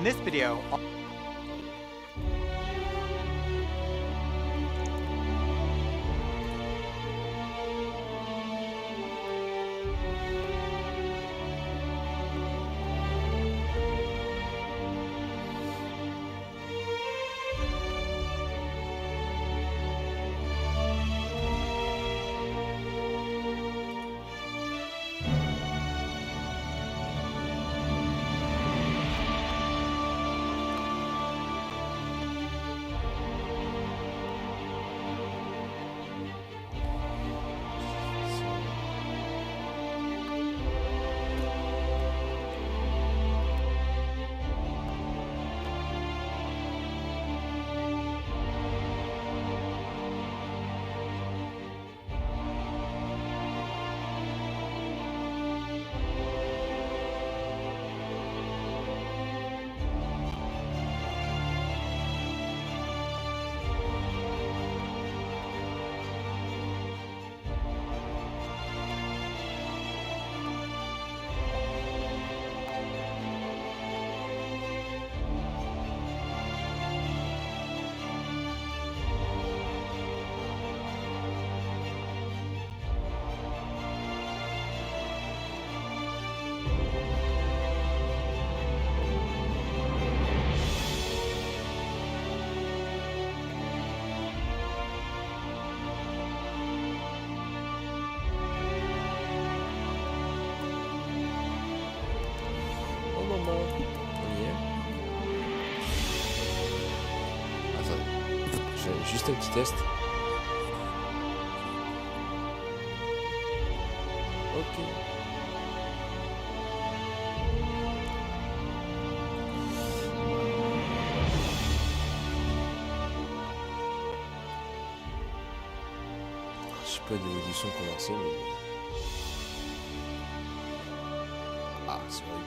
this video... Juste un petit test. Ok. Je sais pas niveau du son commencé, mais... Ah, c'est horrible.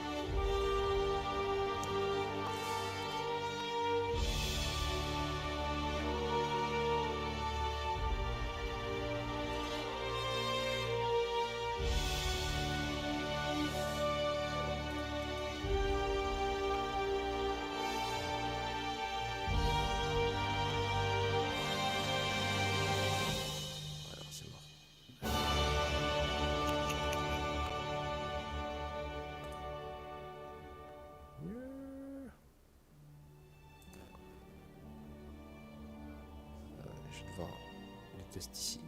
Je vais devoir le test ici.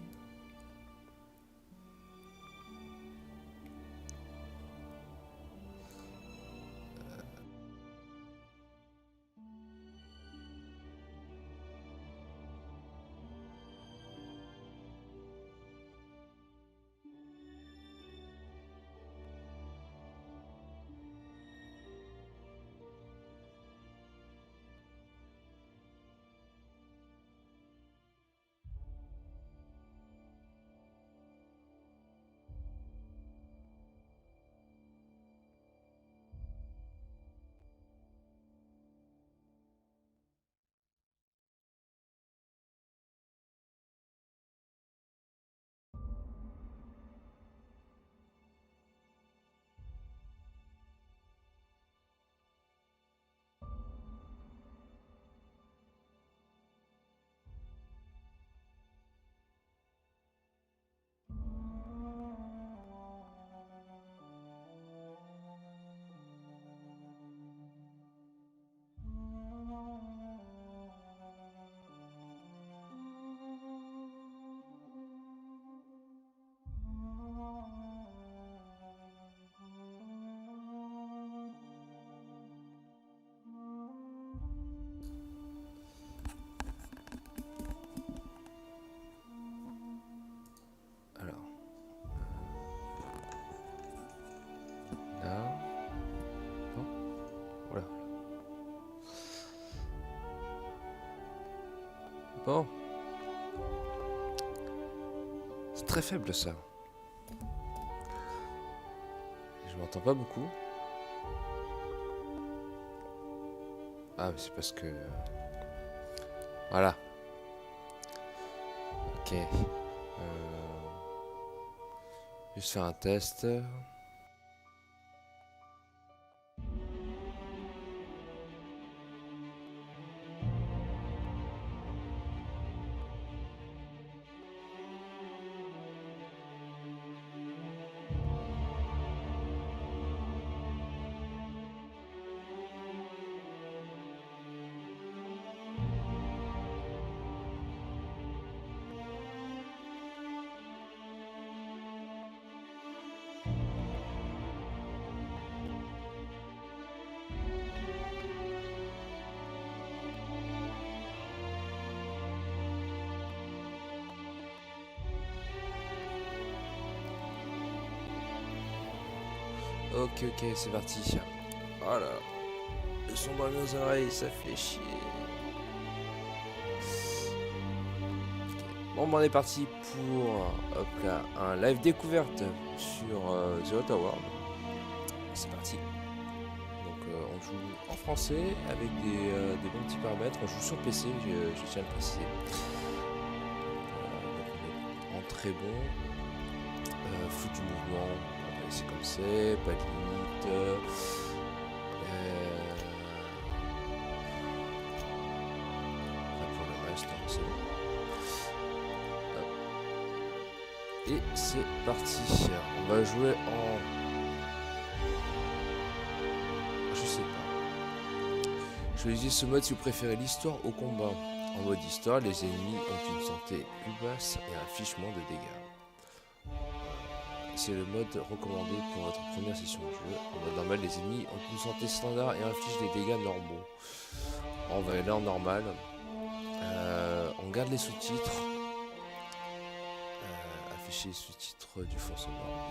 Bon. C'est très faible ça. Je m'entends pas beaucoup. Ah mais c'est parce que... Voilà. Ok. Juste faire un test. Ok, ok, c'est parti. Voilà. Le son dans nos oreilles, ça fait chier. Bon, ben, on est parti pour hop là, un live découverte sur The Tower. C'est parti. Donc on joue en français avec des bons petits paramètres. On joue sur PC, je tiens à le préciser. Donc on est en très bon. Foot du mouvement, on va laisser comme c'est, pas de limite. Pour le reste, hein, c'est bon. Et c'est parti. On va jouer en... Je sais pas. Choisissez ce mode si vous préférez l'histoire au combat. En mode histoire, les ennemis ont une santé plus basse et un fichement de dégâts. C'est le mode recommandé pour votre première session de jeu. En mode normal, les ennemis ont une santé standard et infligent des dégâts normaux. On va aller en normal. On garde les sous-titres. Afficher les sous-titres du fond sonore.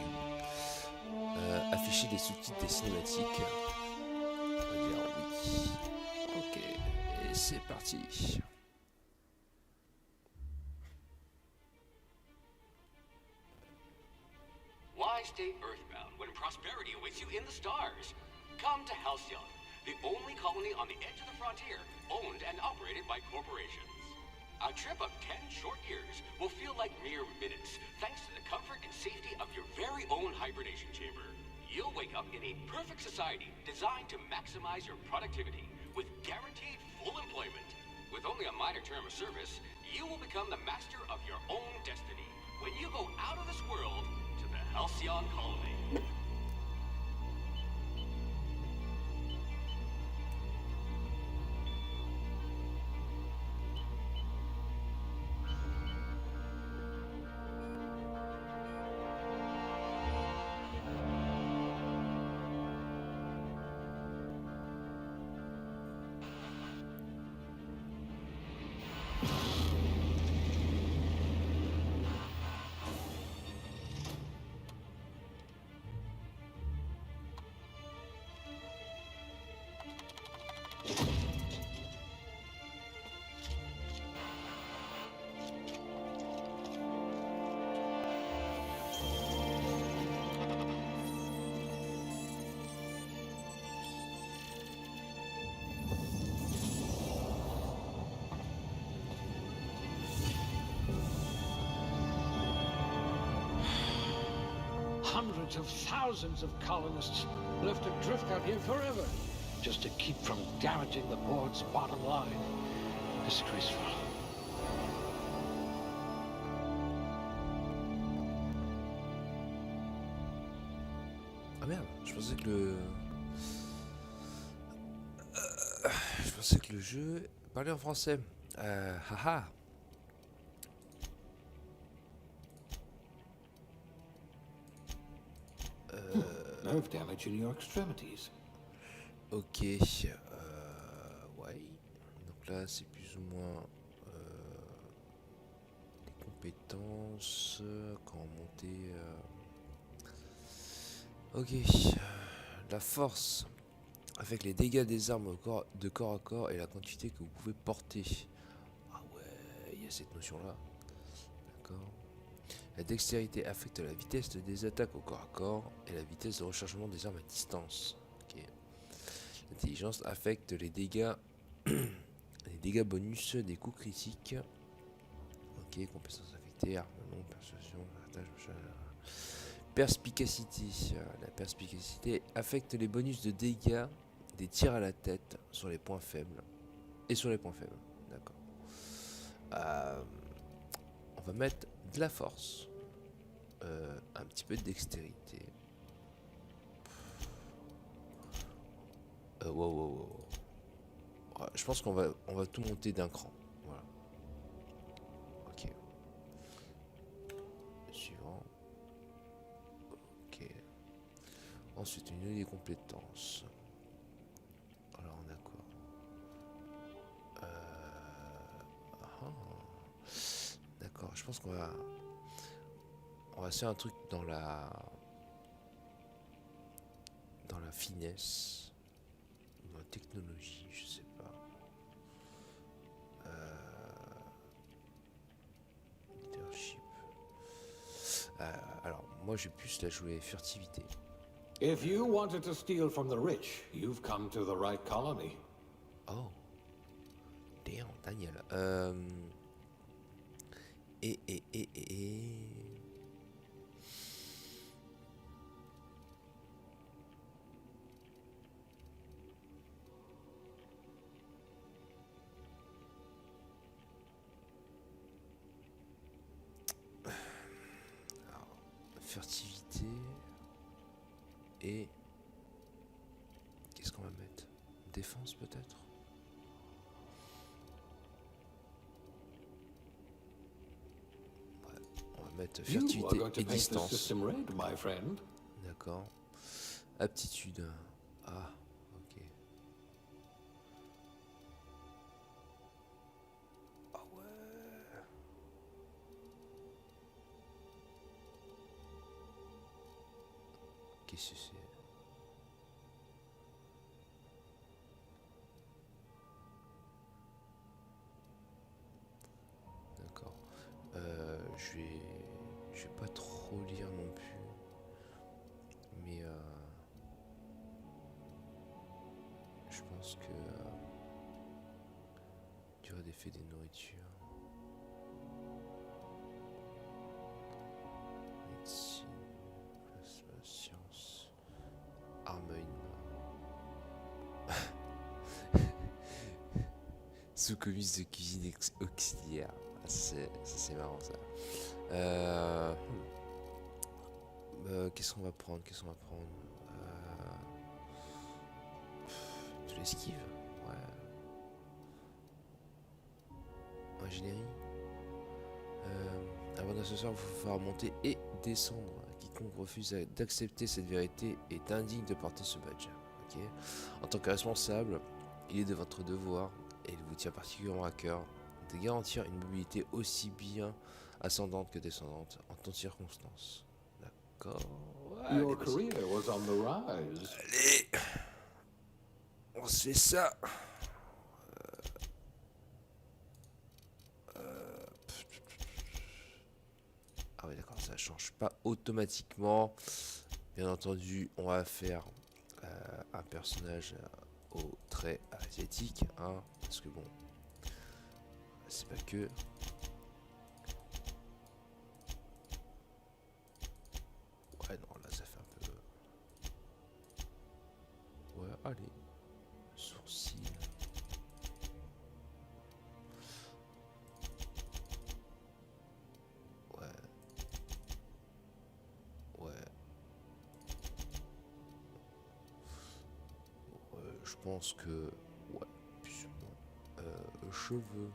Afficher les sous-titres des cinématiques. On va dire oui. Ok, et c'est parti. Why stay earthbound when prosperity awaits you in the stars? Come to Halcyon, the only colony on the edge of the frontier, owned and operated by corporations. A trip of 10 short years will feel like mere minutes, thanks to the comfort and safety of your very own hibernation chamber. You'll wake up in a perfect society designed to maximize your productivity, with guaranteed full employment. With only a minor term of service, you will become the master of your own destiny when you go out of this world to the Halcyon colony. Hundreds of thousands of colonists left adrift out here forever, just to keep from damaging the board's bottom line. Disgraceful. Ah merde, je pensais que le... je pensais que le jeu parlait en français. Haha. Nerve damage in your extremities. Ok. Ouais. Donc là, c'est plus ou moins les compétences. Quand monter. Ok. La force. Avec les dégâts des armes de corps à corps et la quantité que vous pouvez porter. Ah ouais, il y a cette notion-là. D'accord. La dextérité affecte la vitesse des attaques au corps à corps et la vitesse de rechargement des armes à distance. Okay. L'intelligence affecte les dégâts bonus des coups critiques. Ok, compétences affectées, arme non, persuasion, attache, perspicacité. La perspicacité affecte les bonus de dégâts des tirs à la tête sur les points faibles. Et sur les points faibles, d'accord. On va mettre de la force. Un petit peu de dextérité. Wow. Je pense qu'on va tout monter d'un cran. Voilà. Ok. Suivant. Ok. Ensuite, une des compétences. Alors, on a quoi? D'accord, je pense qu'on va faire un truc dans la... dans la finesse, dans la technologie, je sais pas. Leadership. Alors, moi, j'ai plus la jouer furtivité. If you wanted to steal from the rich, you've come to the right colony. Oh, damn, Daniel. Et. Alors, furtivité. Et. Qu'est-ce qu'on va mettre? Défense peut-être? Mettre furtivité et distance. D'accord. Aptitude. Ah, ok. Ah ouais. Qu'est-ce que c'est? D'accord. Je vais pas trop lire non plus, mais je pense que durée d'effet des nourritures, médecine, plasma, science, armement, sous-comice de cuisine auxiliaire. C'est marrant ça. Qu'est-ce qu'on va prendre? De l'esquive, ouais. Ingénierie. Avant d'ascenseur, il faut faire monter et descendre. Quiconque refuse d'accepter cette vérité est indigne de porter ce badge. Okay. En tant que responsable, il est de votre devoir, et il vous tient particulièrement à cœur, de garantir une mobilité aussi bien ascendante que descendante en toutes circonstances. D'accord. Your career was on the rise. Allez, on se fait ça. Ah oui, d'accord, ça change pas automatiquement. Bien entendu, on va faire un personnage au trait asiatique, hein, parce que bon, c'est pas que. Ouais, non, là, ça fait un peu. Ouais, allez. Sourcils. Ouais. Ouais. Je pense que. Ouais, plus ou moins. Cheveux.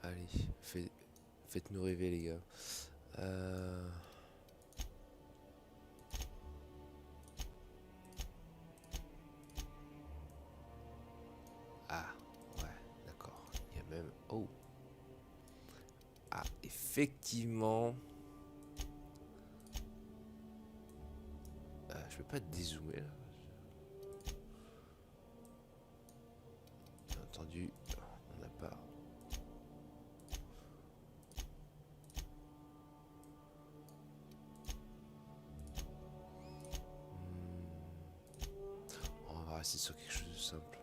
Allez, faites-nous rêver, les gars. Ah, ouais, d'accord. Il y a même... Oh. Ah, effectivement. Je peux pas dézoomer, là. Bien entendu, on n'a pas... On va rester sur quelque chose de simple.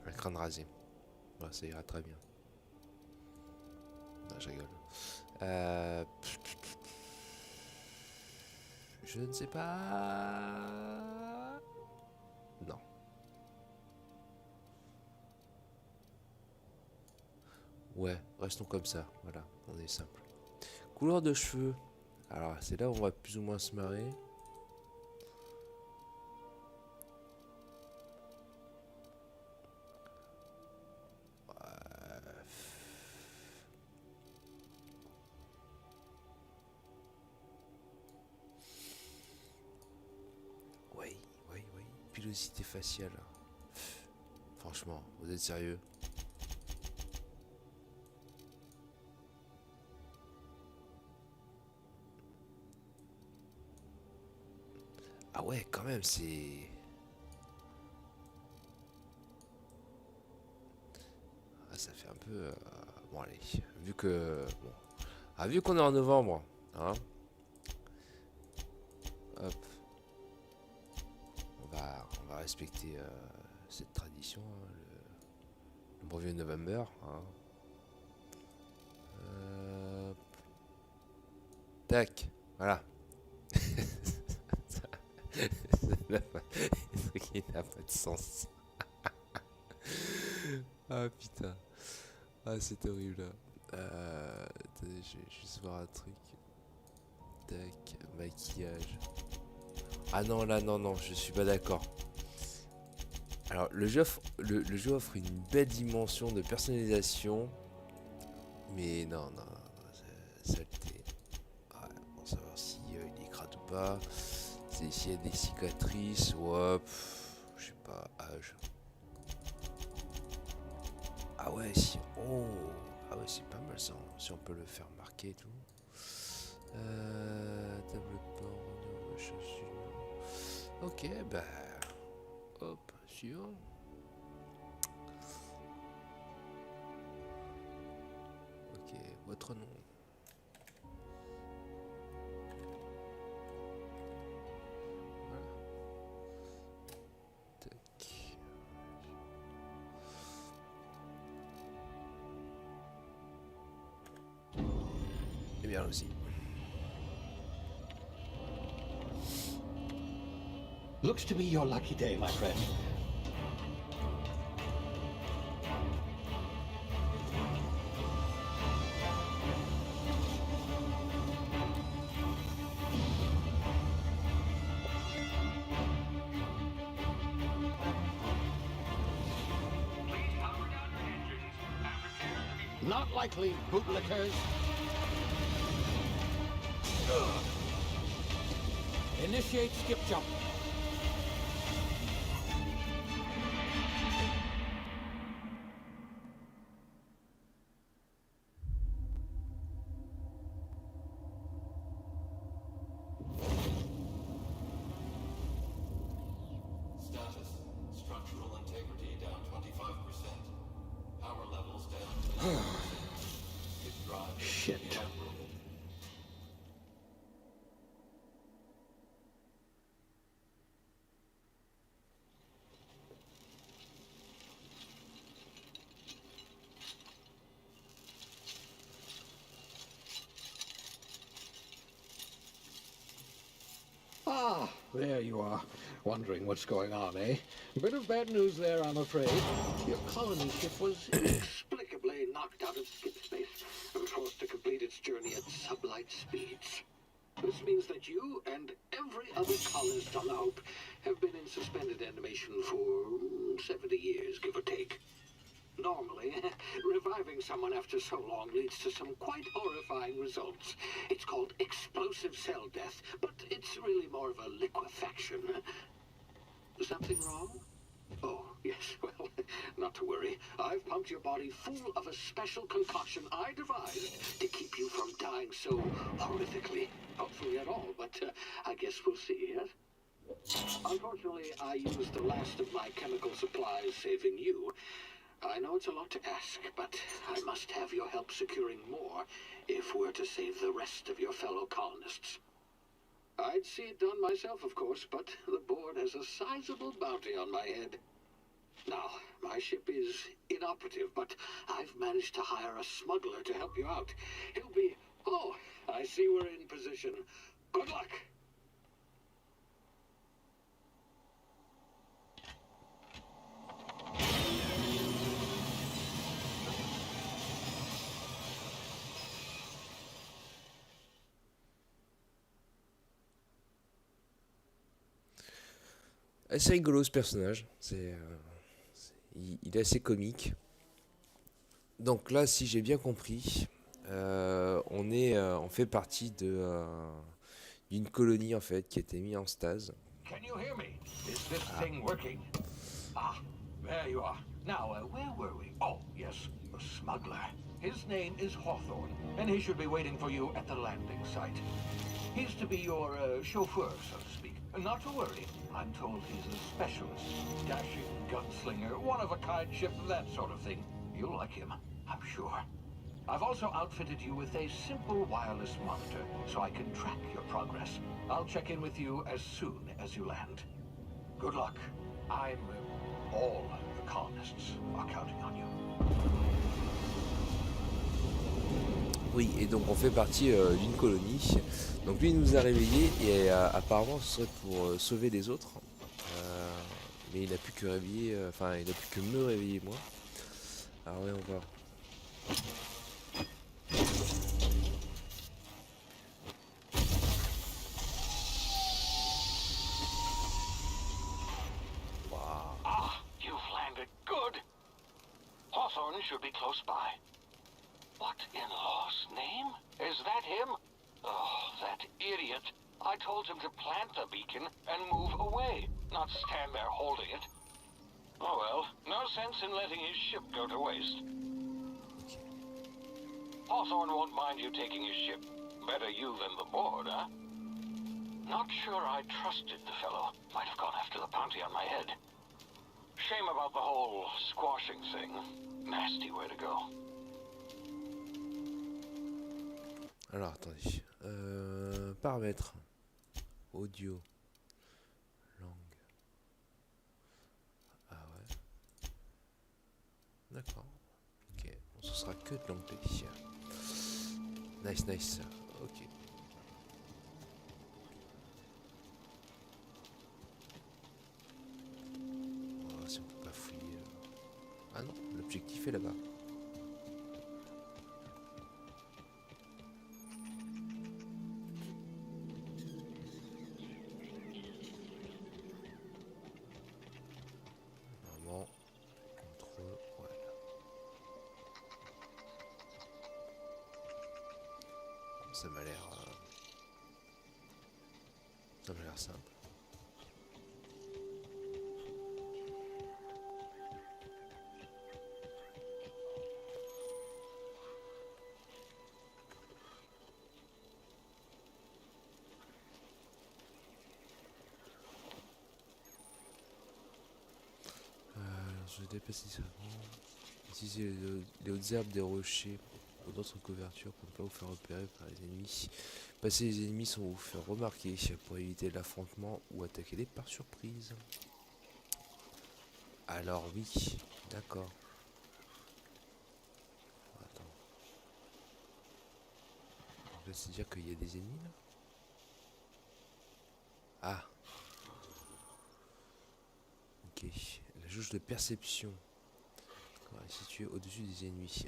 Un crâne rasé. Ouais, ça ira très bien. Non, je rigole. Je ne sais pas. Non. Ouais, restons comme ça. Voilà, on est simple. Couleur de cheveux. Alors, c'est là où on va plus ou moins se marrer. Oui. Pilosité faciale. Franchement, vous êtes sérieux? Ah ouais, quand même, c'est... Ah, ça fait un peu... Bon, allez, vu que... Bon. Ah, vu qu'on est en novembre, hein, hop, on va respecter cette tradition, hein, le bon vieux November, hein. Tac, voilà. Ce truc qui n'a pas de sens. Ah putain. Ah, c'est horrible là. Attendez, je vais juste voir un truc. Tac, maquillage. Ah non, là, non, non, je suis pas d'accord. Alors, le jeu offre une belle dimension de personnalisation. Mais non, non, non, saleté. Ouais, pour savoir si il est crade ou pas. C'est s'il y a des cicatrices. Ouais, je sais pas, âge. Ah ouais, si. Oh! Ah ouais, c'est pas mal ça. Si on peut le faire marquer et tout. Table port, chaussures. Ok, bah. Hop, suivant. Ok, votre nom. Voilà. Tac. Et bien aussi. Looks to be your lucky day, my friend. Not likely, bootlickers. Initiate skip jump. Status. Structural integrity down 25%. Power levels down 10%. Hit drive. Shit. Uprooted. Ah, there you are. Wondering what's going on, eh? Bit of bad news there, I'm afraid. Your colony ship was inexplicably knocked out of skip space and forced to complete its journey at sublight speeds. This means that you and every other colonist on the Hope have been in suspended animation for 70 years, give or take. Normally, reviving someone after so long leads to some quite horrifying results. It's called explosive cell death, but it's really more of a liquefaction. Something wrong? Oh, yes, well, not to worry. I've pumped your body full of a special concoction I devised to keep you from dying so horrifically. Hopefully at all, but I guess we'll see, yes? Unfortunately, I used the last of my chemical supplies saving you. I know it's a lot to ask, but I must have your help securing more if we're to save the rest of your fellow colonists. I'd see it done myself, of course, but the board has a sizable bounty on my head. Now, my ship is inoperative, but I've managed to hire a smuggler to help you out. He'll be... Oh, I see we're in position. Good luck! Assez rigolo ce personnage. Il est assez comique. Donc là, si j'ai bien compris, on fait partie d'une colonie en fait qui a été mise en stase. Can you hear me? Is this thing working? Ah, there you are. Now, where were we? Oh, yes, a smuggler. His name is Hawthorne, and he should be waiting for you at the landing site. He's to be your chauffeur, so to speak. Not to worry. I'm told he's a specialist. Dashing gunslinger, one-of-a-kind ship, that sort of thing. You'll like him, I'm sure. I've also outfitted you with a simple wireless monitor, so I can track your progress. I'll check in with you as soon as you land. Good luck. All the colonists are counting on you. Oui, et donc on fait partie d'une colonie. Donc lui il nous a réveillés et apparemment ce serait pour sauver les autres. Mais il n'a plus que réveiller, il n'a plus que me réveiller moi. Alors oui, on va. You've landed good. Hawthorne should be close by. What in law's name? Is that him? Oh, that idiot. I told him to plant the beacon and move away, not stand there holding it. Oh well, no sense in letting his ship go to waste. Hawthorne won't mind you taking his ship. Better you than the board, huh? Not sure I trusted the fellow. Might have gone after the bounty on my head. Shame about the whole squashing thing. Nasty way to go. Alors attendez. Paramètres. Audio. Langue. Ah ouais. D'accord. Ok. Bon, ce sera que de l'anglais. Nice. Ok. On va voir si on peut pas fouiller. Ah non, l'objectif est là-bas. Ça m'a l'air simple. Je vais déplacer ça. Utiliser les hautes herbes des rochers ou d'autres couvertures pour ne pas vous faire repérer par les ennemis. Passer les ennemis sans vous faire remarquer pour éviter l'affrontement ou attaquer-les par surprise. Alors oui, d'accord. Attends. Donc là c'est dire qu'il y a des ennemis là. Ah. Ok. La jauge de perception est située au-dessus des ennemis.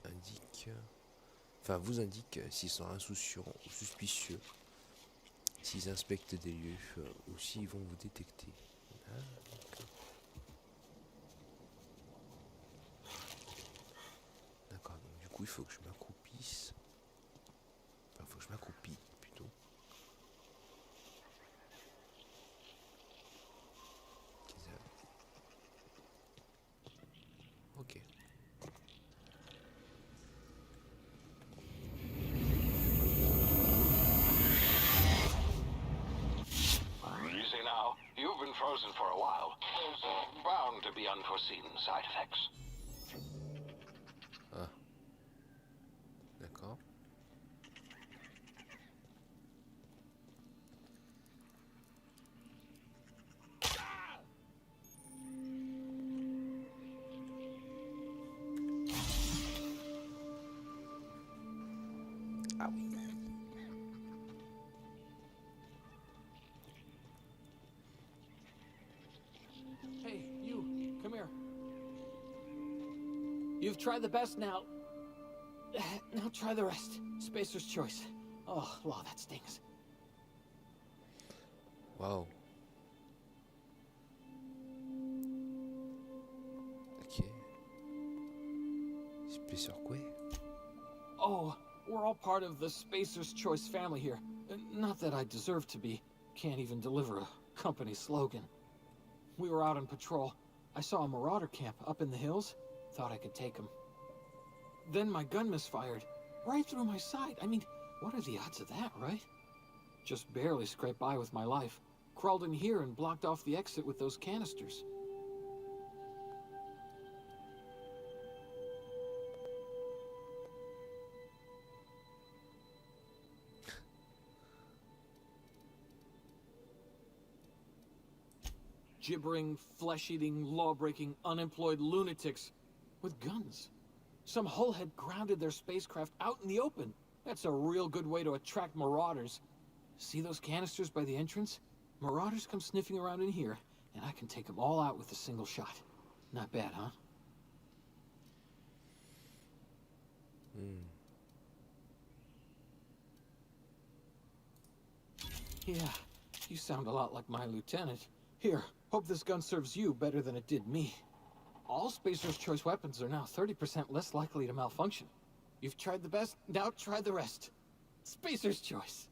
Vous indique s'ils sont insouciants ou suspicieux, s'ils inspectent des lieux ou s'ils vont vous détecter. D'accord, donc du coup il faut que je m'accroupisse. Enfin, il faut que je m'accroupis plutôt. Ok. You've been frozen for a while. There's bound to be unforeseen side effects. Ah. D'accord. Ah oui. Hey, you, come here. You've tried the best now. Now try the rest. Spacer's choice. Oh, law, that stings. Waouh. Ok. Spacer quoi? Oh, we're all part of the Spacer's Choice family here. Not that I deserve to be. Can't even deliver a company slogan. We were out on patrol. I saw a marauder camp up in the hills. Thought I could take him. Then my gun misfired. Right through my side. I mean, what are the odds of that, right? Just barely scraped by with my life. crawled in here and blocked off the exit with those canisters. Gibbering, flesh-eating, law-breaking, unemployed lunatics with guns. Some hullhead grounded their spacecraft out in the open. That's a real good way to attract marauders. See those canisters by the entrance? Marauders come sniffing around in here, and I can take them all out with a single shot. Not bad, huh? Yeah, you sound a lot like my lieutenant. Here, hope this gun serves you better than it did me. All Spacer's Choice weapons are now 30% less likely to malfunction. You've tried the best, now try the rest. Spacer's Choice.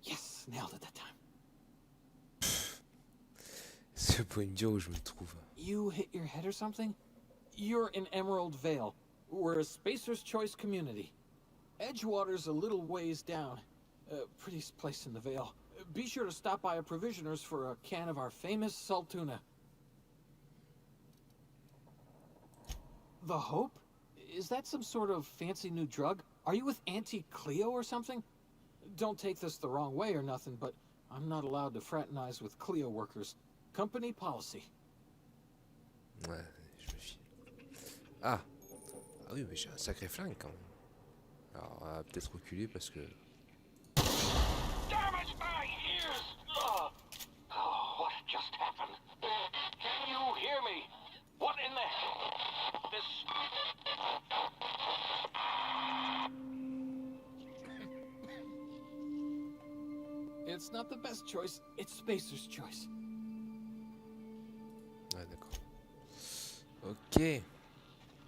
Yes, nailed it that time. C'est le point dur où je me trouve. You hit your head or something? You're in Emerald Vale. We're a Spacer's Choice community. Edgewater's a little ways down. Prettiest place in the Vale. Be sure to stop by a provisioner's for a can of our famous salt tuna. The Hope? Is that some sort of fancy new drug? Are you with Auntie Cleo or something? Don't take this the wrong way or nothing, but I'm not allowed to fraternize with Cleo workers. Company policy. Ouais, je me fie. Ah! Ah oui, mais j'ai un sacré flingue quand même. Alors, on va peut-être reculer parce que... Damn it, my ears! Oh, what just happened? Can you hear me? What in the... This... It's not the best choice, it's Spacer's Choice. Ouais, d'accord. Ok.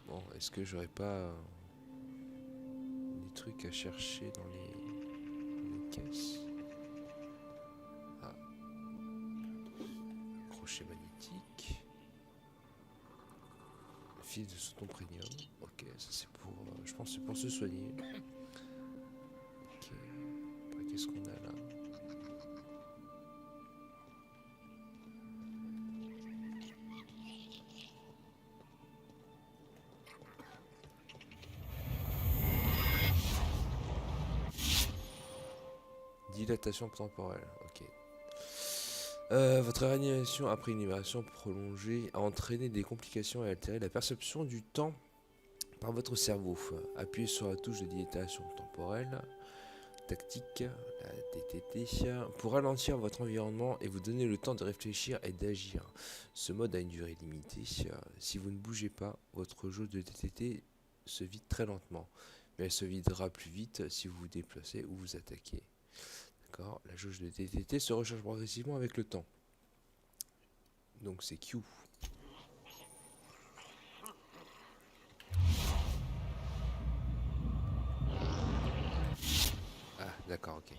Bon, est-ce que j'aurais pas des trucs à chercher dans les caisses? Ah. Crochet magnétique. Fil de sauton premium. Ok, ça c'est pour... je pense que c'est pour se soigner. Ok. Après, qu'est-ce qu'on a là? Dilatation temporelle, ok. Votre réanimation après une libération prolongée a entraîné des complications et altéré la perception du temps par votre cerveau. Appuyez sur la touche de dilatation temporelle, tactique, la DTT, pour ralentir votre environnement et vous donner le temps de réfléchir et d'agir. Ce mode a une durée limitée. Si vous ne bougez pas, votre jauge de DTT se vide très lentement, mais elle se videra plus vite si vous vous déplacez ou vous attaquez. D'accord, la jauge de DTT se recharge progressivement avec le temps. Donc c'est Q. Ah, d'accord, ok.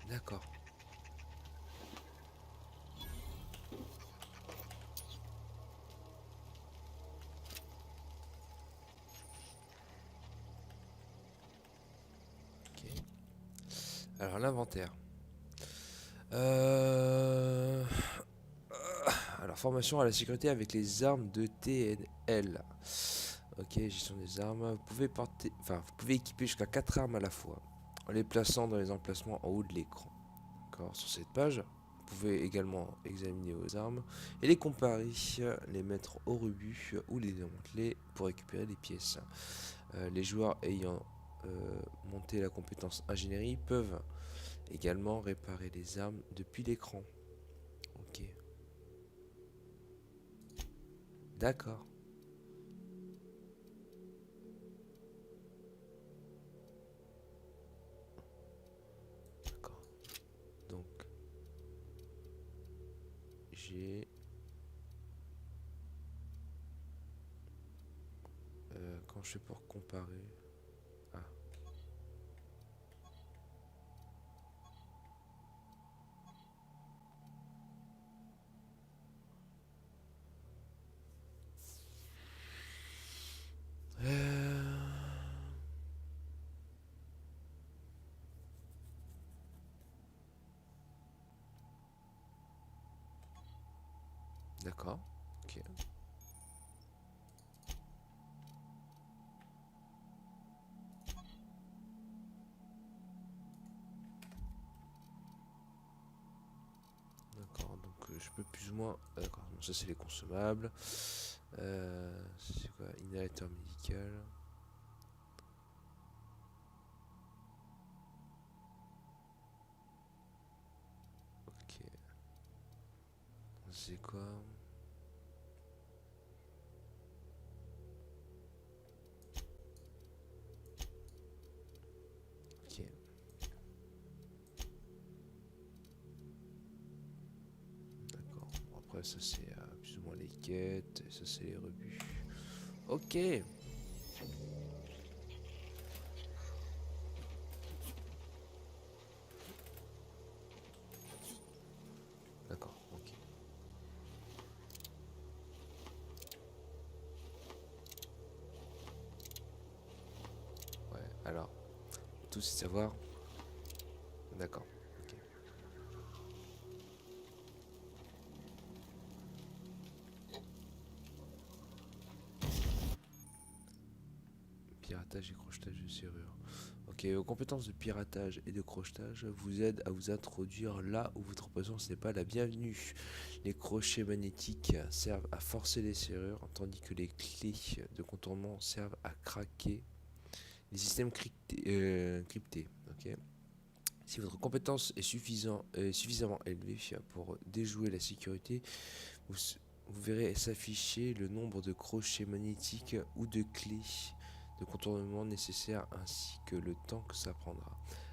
D'accord. Ok. Alors l'inventaire. Alors formation à la sécurité avec les armes de TNL. Ok, gestion des armes. Vous pouvez équiper jusqu'à 4 armes à la fois, en les plaçant dans les emplacements en haut de l'écran. D'accord, sur cette page, vous pouvez également examiner vos armes et les comparer, les mettre au rebut ou les démanteler pour récupérer les pièces. Les joueurs ayant monté la compétence ingénierie peuvent également réparer les armes depuis l'écran. Ok. D'accord. D'accord. Donc, j'ai... Comment je fais pour comparer? Ah. D'accord. Ok. D'accord, donc je peux plus ou moins... D'accord, donc ça c'est les consommables. C'est quoi? Inhalateur médical. Ok. C'est quoi? Ok. D'accord. Bon, après ça c'est plus ou moins les quêtes. Et ça c'est les rebuts. Ok. D'accord, ok. Ouais, alors, tout c'est savoir. D'accord, ok. Piratage et crochetage de serrure. Ok, vos compétences de piratage et de crochetage vous aident à vous introduire là où votre présence n'est pas la bienvenue. Les crochets magnétiques servent à forcer les serrures, tandis que les clés de contournement servent à craquer les systèmes cryptés. Ok. Si votre compétence est suffisamment élevée pour déjouer la sécurité, vous, vous verrez s'afficher le nombre de crochets magnétiques ou de clés de contournement nécessaires ainsi que le temps que ça prendra.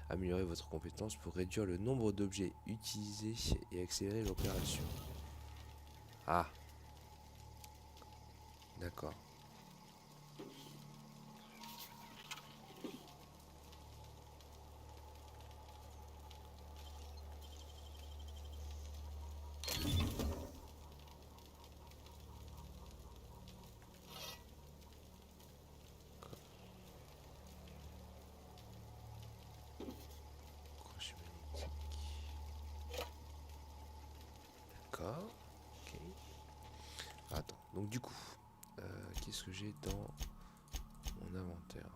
Améliorer votre compétence pour réduire le nombre d'objets utilisés et accélérer l'opération. Ah, d'accord. Crochet magnétique. D'accord. Ok. Attends, donc du coup, qu'est-ce que j'ai dans mon inventaire?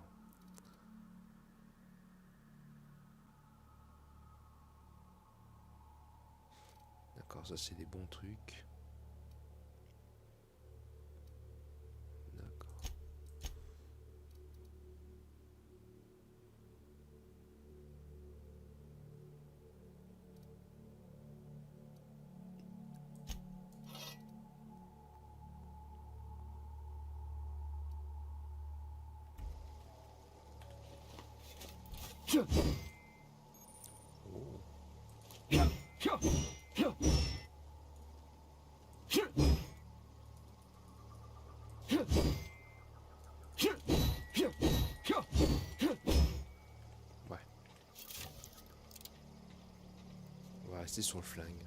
D'accord, ça c'est des bons trucs. D'accord. Ouais, on va rester sur le flingue.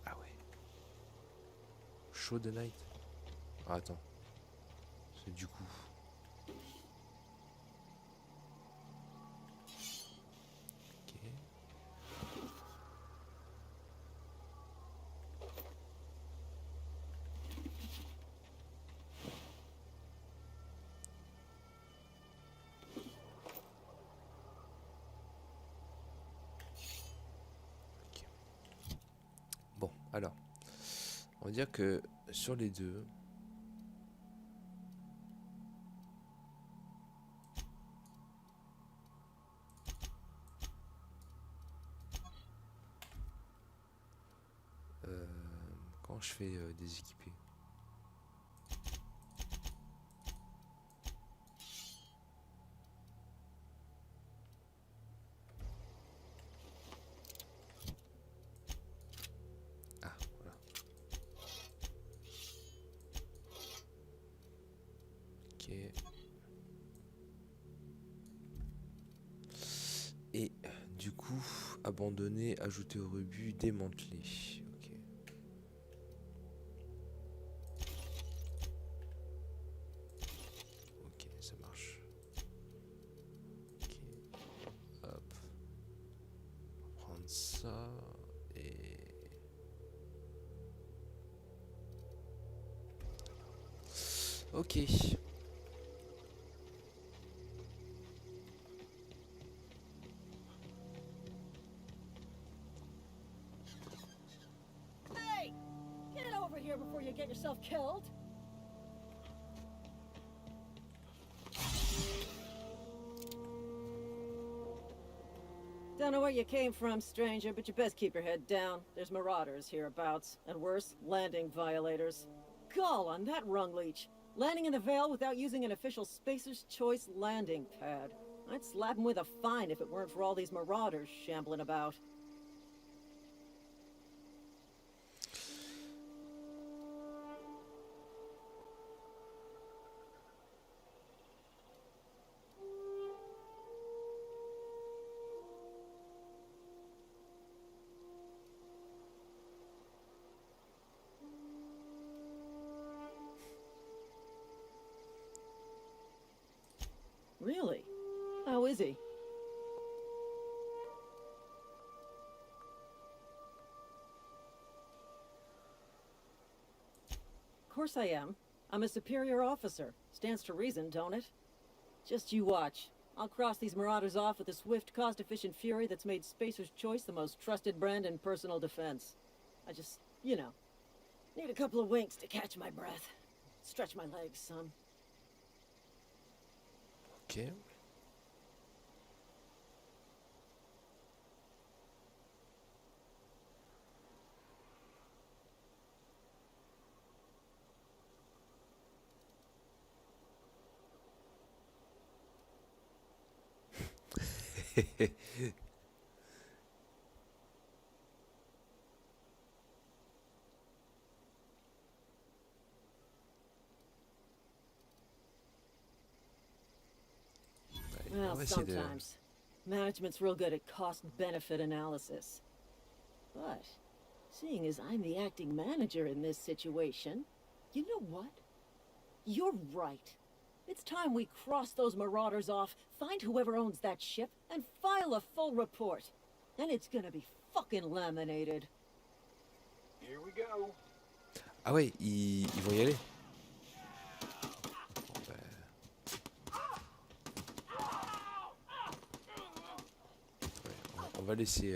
Ah ouais. Show the night. Ah, attends. C'est du coup. Ok. Alors, on va dire que sur les deux, quand je fais des équipés. Ah, voilà. Ok. Et du coup, abandonner, ajouter au rebut, démanteler. Ok. Ok, ça marche. Ok. Hop. On va prendre ça et... Ok. Hey! Get over here before you get yourself killed! Don't know where you came from, stranger, but you best keep your head down. There's marauders hereabouts, and worse, landing violators. Gall on that rung leech! Landing in the Vale without using an official Spacer's Choice landing pad. I'd slap him with a fine if it weren't for all these marauders shambling about. Really? How is he? Of course I am. I'm a superior officer. Stands to reason, don't it? Just you watch. I'll cross these marauders off with a swift, cost-efficient fury that's made Spacer's Choice the most trusted brand in personal defense. I just, you know, need a couple of winks to catch my breath. Stretch my legs, son. Ok. Allez, on Well, va essayer de... sometimes. Management's real good at cost-benefit analysis. But, seeing as I'm the acting manager in this situation, you know what? You're right. It's time we cross those marauders off, find whoever owns that ship, and file a full report. And it's gonna be fucking laminated. Here we go. Ah ouais, ils vont y aller. Bon, bah, ouais, on va laisser...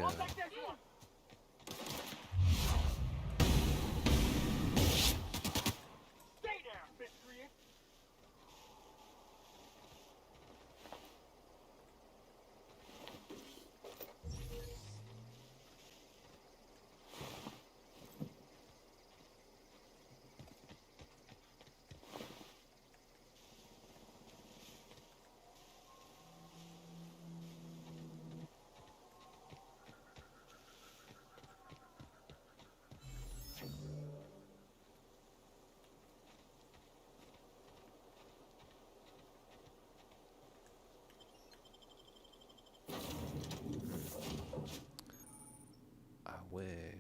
Ah ouais.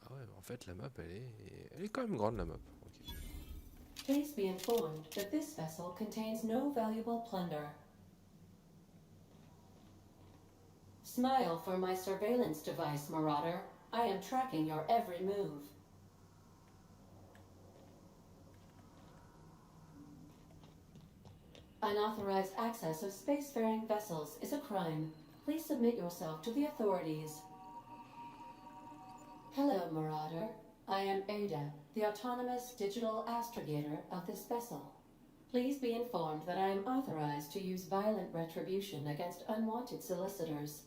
Ah ouais, en fait la map elle est quand même grande la map. Ok. Please be informed that this vessel contains no valuable plunder. Smile for my surveillance device, Marauder. I am tracking your every move. Unauthorized access of spacefaring vessels is a crime. Please submit yourself to the authorities. Hello, Marauder. I am Ada, the autonomous digital astrogator of this vessel. Please be informed that I am authorized to use violent retribution against unwanted solicitors.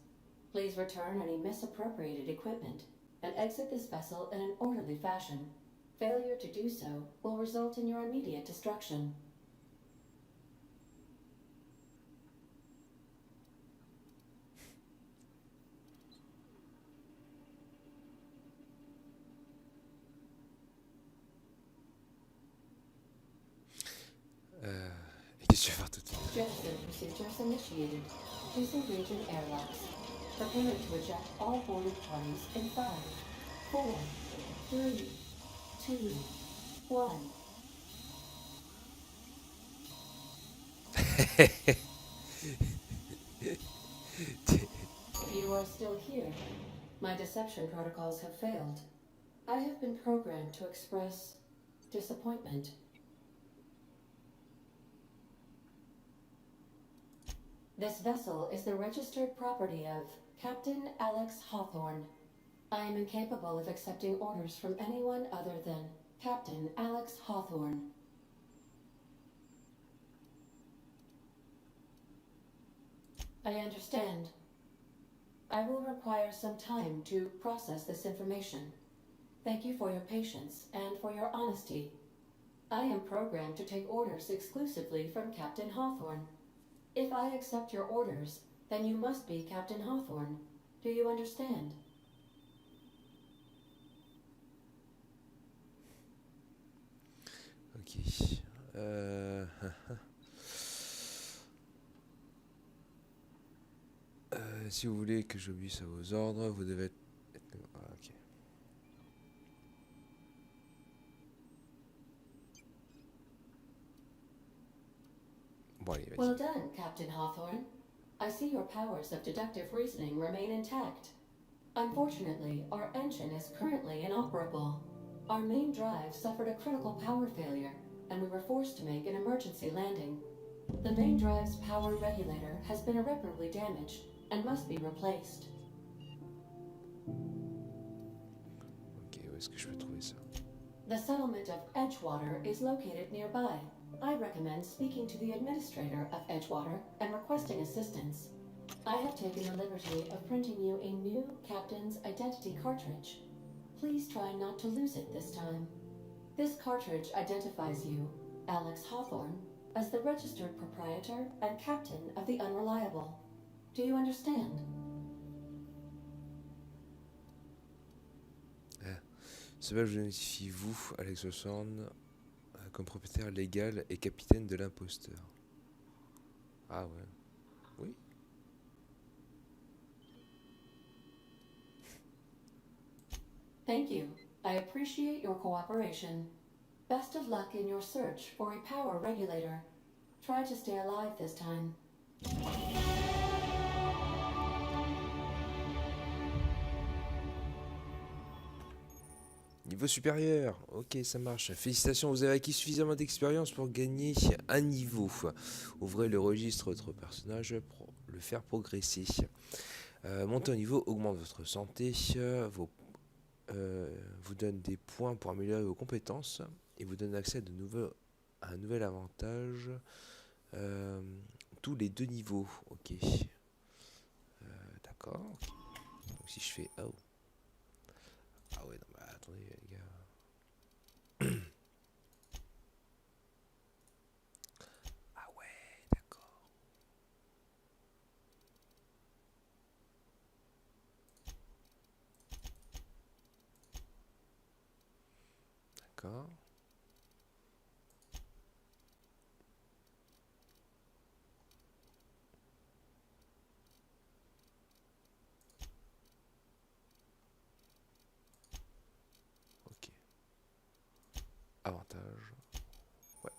Please return any misappropriated equipment and exit this vessel in an orderly fashion. Failure to do so will result in your immediate destruction. Qu'est-ce que tu vas faire tout de suite? Jettison procedures initiated. Please engage in airlocks. Preparing to eject all boarded parties in 5, 4, 3, 2, 1. You are still here. My deception protocols have failed. I have been programmed to express disappointment. This vessel is the registered property of Captain Alex Hawthorne. I am incapable of accepting orders from anyone other than Captain Alex Hawthorne. I understand. I will require some time to process this information. Thank you for your patience and for your honesty. I am programmed to take orders exclusively from Captain Hawthorne. If I accept your orders, then you must be Captain Hawthorne. Do you understand? Ok. Si vous voulez que j'obéisse à vos ordres, vous devez être... Ah, ok. Bon, allez, vas-y. Well done, Captain Hawthorne. I see your powers of deductive reasoning remain intact. Unfortunately, our engine is currently inoperable. Our main drive suffered a critical power failure, and we were forced to make an emergency landing. The main drive's power regulator has been irreparably damaged and must be replaced. Ok, où est-ce que je peux trouver ça? The settlement of Edgewater is located nearby. I recommend speaking to the administrator of Edgewater and requesting assistance. I have taken the liberty of printing you a new captain's identity cartridge. Please try not to lose it this time. This cartridge identifies you, Alex Hawthorne, as the registered proprietor and captain of the Unreliable. Do you understand? Cela je notifie vous, Alex Hawthorne, comme propriétaire légal et capitaine de l'imposteur. Ah ouais. Oui. Thank you. I appreciate your cooperation. Best of luck in your search for a power regulator. Try to stay alive this time. Niveau supérieur, ok ça marche. Félicitations, vous avez acquis suffisamment d'expérience pour gagner un niveau. Ouvrez le registre de votre personnage pour le faire progresser. Monter au niveau augmente votre santé, vous donne des points pour améliorer vos compétences et vous donne accès à un nouvel avantage tous les 2 niveaux. Ok. D'accord. Donc si je fais... Oh. Ah ouais, non, bah attendez les gars. Ah ouais, d'accord. D'accord. Ok. Avantage. Ouais.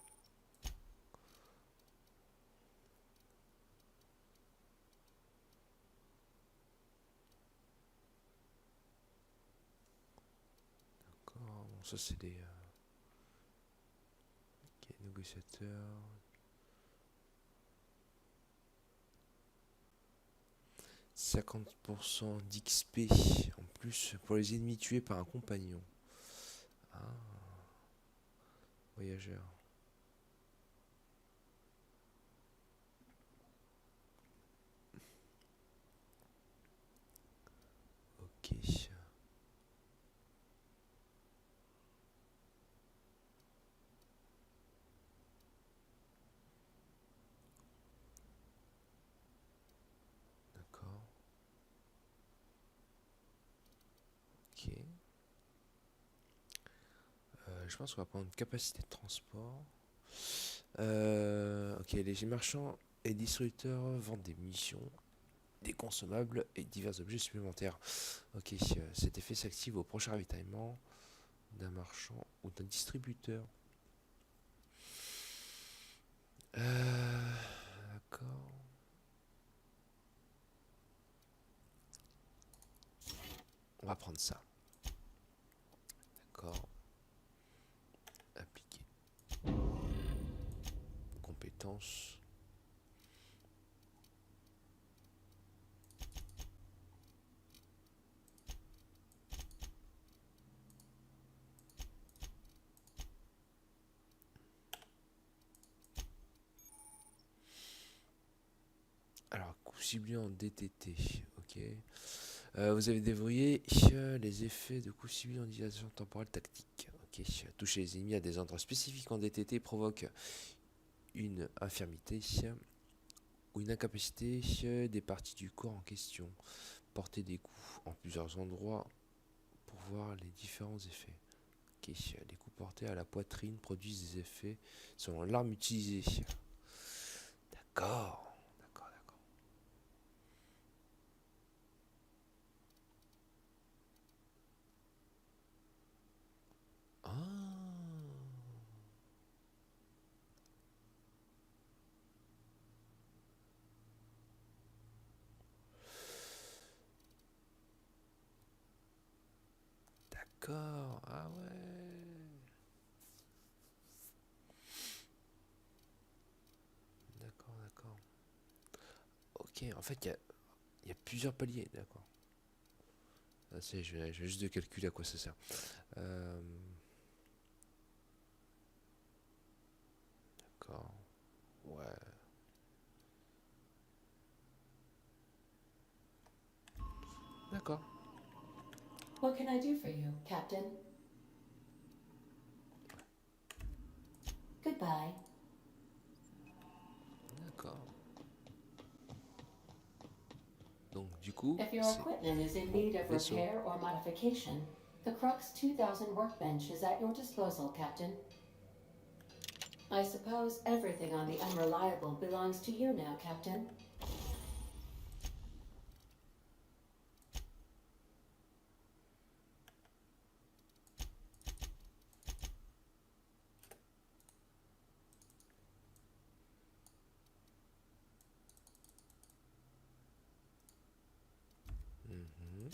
D'accord. Bon, ça c'est des... Ok, négociateurs. 50% d'XP en plus pour les ennemis tués par un compagnon. Ah, voyageur. Ok. D'accord. Ok. Je pense qu'on va prendre capacité de transport. Ok, les marchands et distributeurs vendent des munitions, des consommables et divers objets supplémentaires. Ok, cet effet s'active au prochain ravitaillement d'un marchand ou d'un distributeur. D'accord. On va prendre ça. D'accord. Appliquer. Compétences. Alors, coup ciblé en DTT. Ok. Vous avez déverrouillé les effets de coup ciblé en dilation temporelle tactique. Ok. Toucher les ennemis à des endroits spécifiques en DTT provoque une infirmité ou une incapacité des parties du corps en question. Porter des coups en plusieurs endroits pour voir les différents effets. Ok. Les coups portés à la poitrine produisent des effets selon l'arme utilisée. D'accord. D'accord, d'accord. Ah. D'accord. Ah ouais. D'accord, d'accord. Ok, en fait, il y a plusieurs paliers, d'accord. Ah, je vais juste de calculer à quoi ça sert. Euh, d'accord. Ouais. D'accord. What can I do for you, Captain? Goodbye. D'accord. Donc, du coup, If your c'est equipment is in mon need of vaisseau. repair or modification, the Crux 2000 workbench is at your disposal, Captain. I suppose everything on the Unreliable belongs to you now, Captain. Mhm.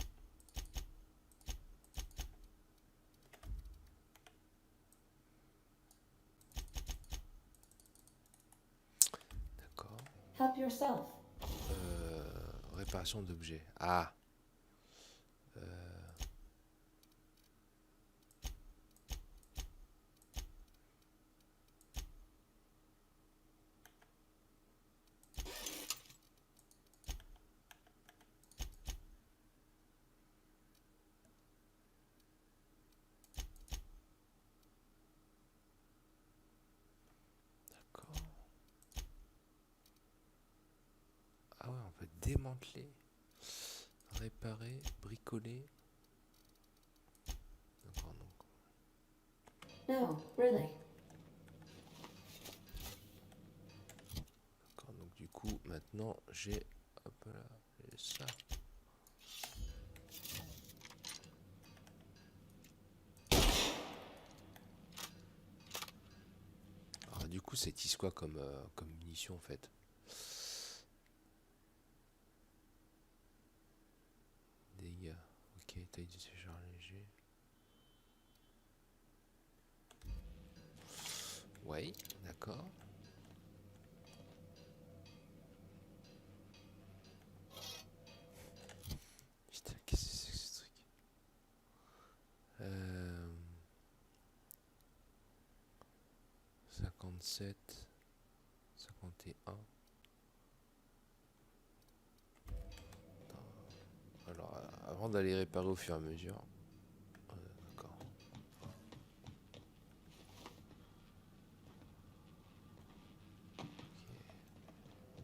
D'accord. Help yourself. Réparation d'objets. Ah. Euh, d'accord. Ah ouais, on peut démanteler, réparer, bricoler. D'accord, donc. No, really. D'accord, donc du coup, maintenant, j'ai. Hop là, j'ai ça. Alors, du coup, ça utilise quoi comme munition en fait? Dégâts. Ok, taille de séchage léger. Ouais, d'accord. 47, 51. Alors, avant d'aller réparer au fur et à mesure. D'accord.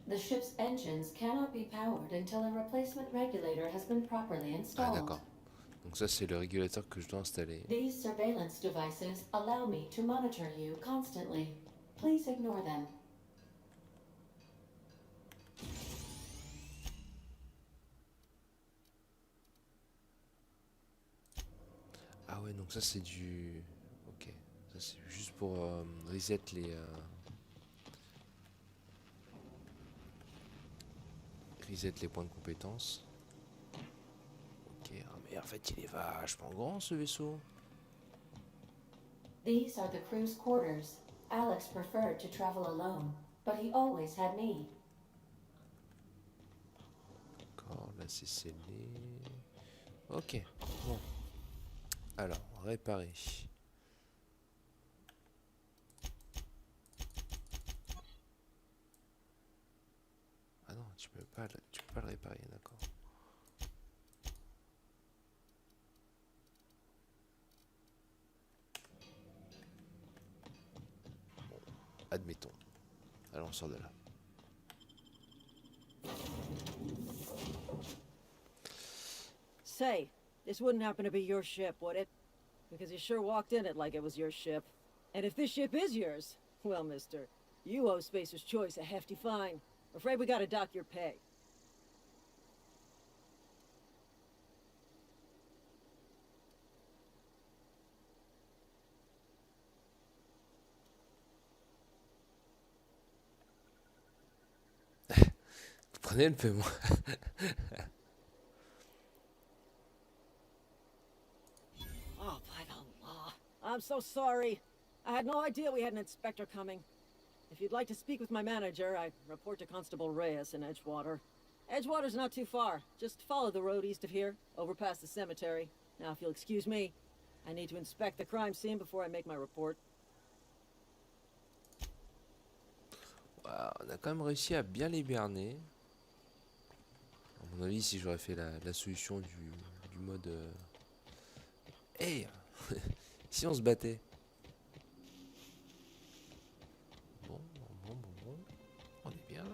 The ship's engines cannot be powered until a replacement regulator has been properly Ah, installed. d'accord. Donc ça, c'est le régulateur que je dois installer. These surveillance devices allow me to monitor you constantly. Please ignore them. Ah ouais, donc ça, c'est du... Ok. Ça, c'est juste pour reset les... reset les points de compétence. Ok, ah, mais en fait, il est vachement grand, ce vaisseau. These are the crew's quarters. Alex preferred to travel alone, but he always had me. D'accord, là, c'est scellé. Ok, bon. Alors, réparer. Ah non, tu peux pas le réparer, d'accord. Bon, admettons. Allons, on sort de là. Say, this wouldn't happen to be your ship, would it? Because you sure walked in it like it was your ship. And if this ship is yours, well, mister, you owe Spacer's Choice a hefty fine. Afraid we gotta dock your pay. Prenez le paiement. Oh, by the law. I'm so sorry. I had no idea we had an inspector coming. If you'd like to speak with my manager, I report to Constable Reyes in Edgewater. Edgewater's not too far. Just follow the road east of here, over past the cemetery. Now, if you'll excuse me, I need to inspect the crime scene before I make my report. Wow, on a quand même réussi à bien les berner. À mon avis, si j'aurais fait la solution du mode... Hey si on se battait. Bon. On est bien là.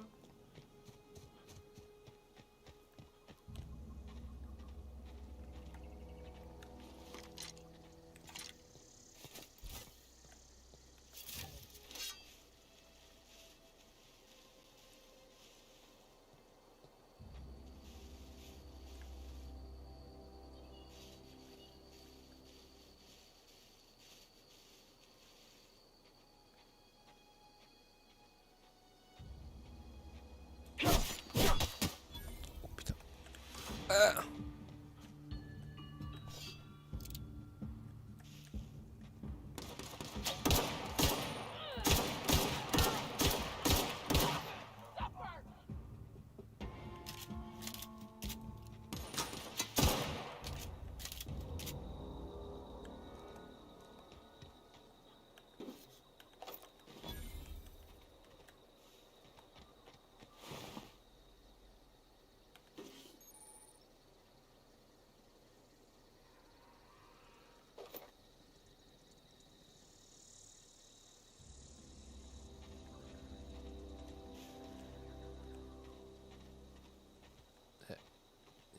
Oh putain.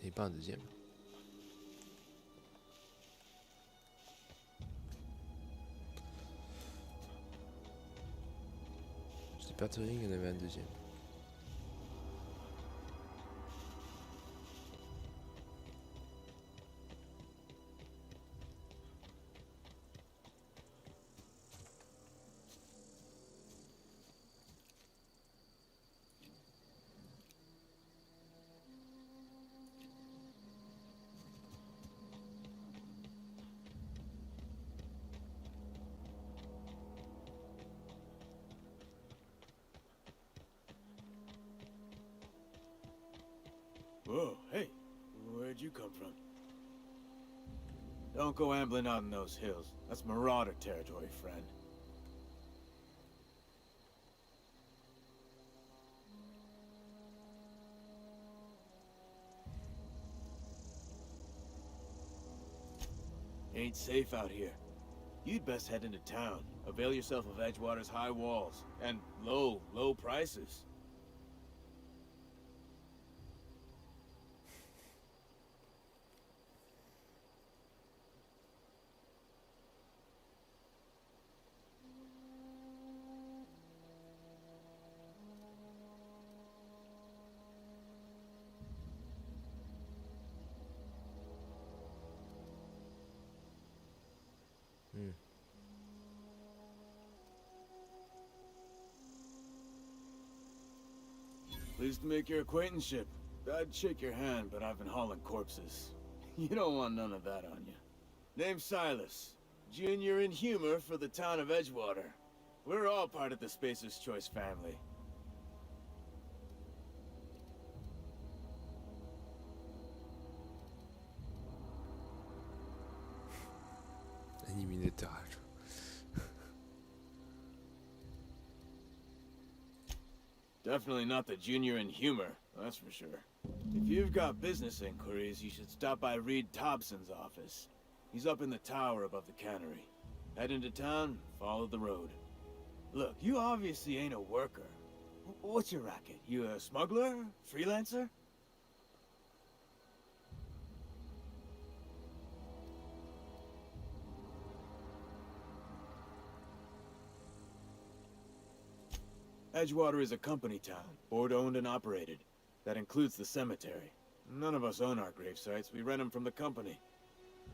Et pas un deuxième. J'étais perturbé qu'il y en avait un deuxième. Whoa, hey, where'd you come from? Don't go ambling out in those hills. That's marauder territory, friend. Ain't safe out here. You'd best head into town. Avail yourself of Edgewater's high walls and low prices. Pleased to make your acquaintanceship. I'd shake your hand, but I've been hauling corpses. You don't want none of that on you. Name's Silas. Junior in humor for the town of Edgewater. We're all part of the Spacer's Choice family. Animinateur. Definitely not the junior in humor, that's for sure. If you've got business inquiries, you should stop by Reed Thompson's office. He's up in the tower above the cannery. Head into town, follow the road. Look, you obviously ain't a worker. What's your racket? You a smuggler? Freelancer? Edgewater is a company town, board-owned and operated. That includes the cemetery. None of us own our grave sites, we rent them from the company.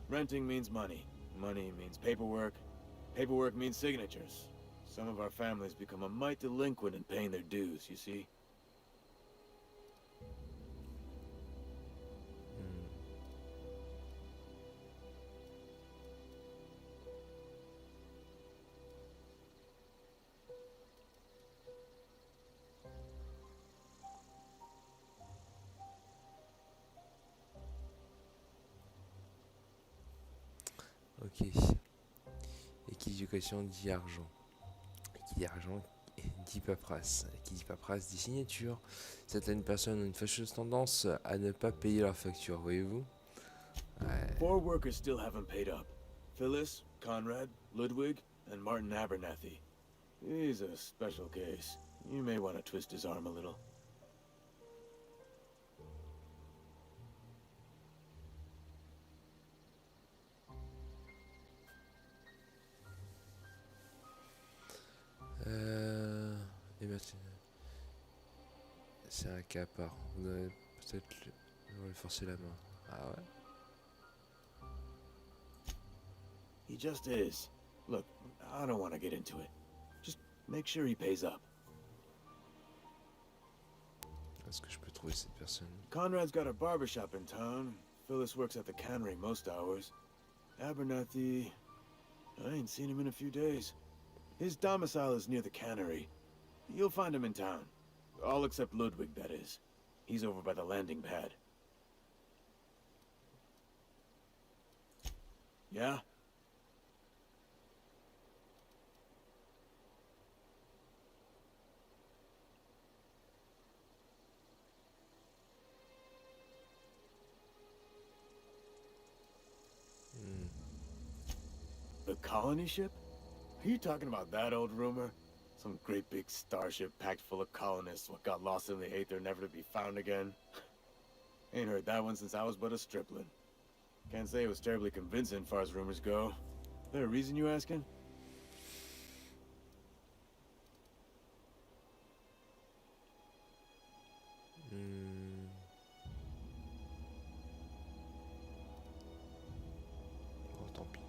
Renting means money. Money means paperwork. Paperwork means signatures. Some of our families become a mite delinquent in paying their dues, you see? Ok. Et qui dit éducation dit argent. Et qui dit argent dit paperasse. Et qui dit paperasse dit signature. Certaines personnes ont une fâcheuse tendance à ne pas payer leurs factures, voyez-vous? Ouais. 4 workers still haven't paid up. Phyllis, Conrad, Ludwig, and Martin Abernathy. He's a special case. You may want to twist his arm a little. Et maintenant, c'est un cas à part. Vous avez peut-être lui forcer la main. Ah ouais? He just is. Look, I don't want to get into it. Just make sure he pays up. Est-ce que je peux trouver cette personne? Conrad's got a barbershop in town. Phyllis works at the cannery most hours. Abernathy... I ain't seen him in a few days. His domicile is near the cannery. You'll find him in town. All except Ludwig, that is. He's over by the landing pad. Yeah? The colony ship? Are you talking about that old rumor? Some great big starship packed full of colonists what got lost in the aether never to be found again? Ain't heard that one since I was but a stripling. Can't say it was terribly convincing far as rumors go. There a reason you asking? Oh, tant pis.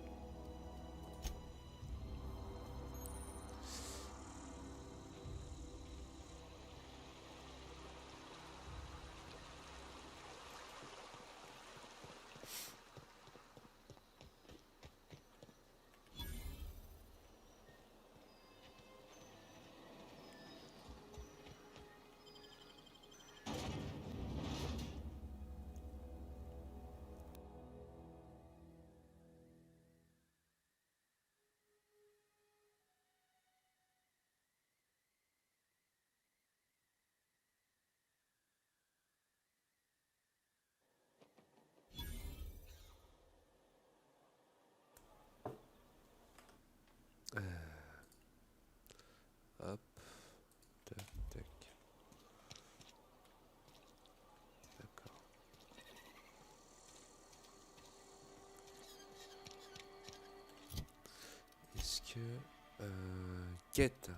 Quête.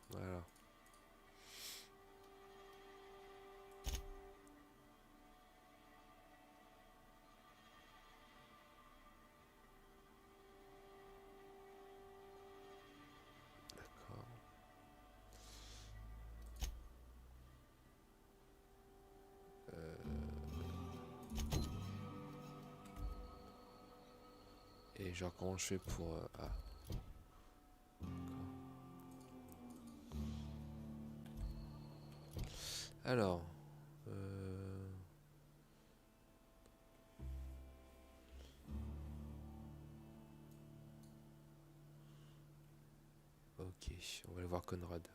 Voilà. D'accord. Et genre comment je fais pour... Ah. Alors... Ok, on va aller voir Conrad.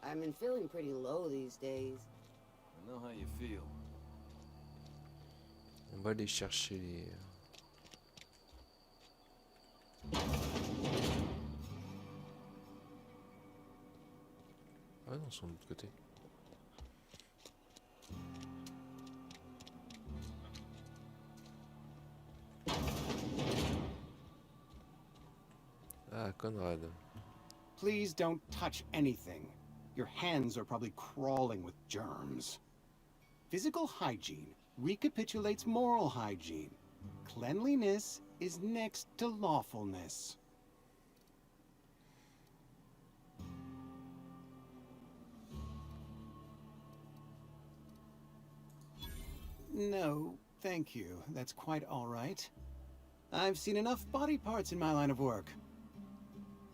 I've been feeling pretty low these days. I know how you feel. On va aller chercher les... Ah non, ils sont de l'autre côté. Ah, Conrad. Please don't touch anything. Your hands are probably crawling with germs. Physical hygiene recapitulates moral hygiene. Cleanliness is next to lawfulness. No, thank you. That's quite all right. I've seen enough body parts in my line of work.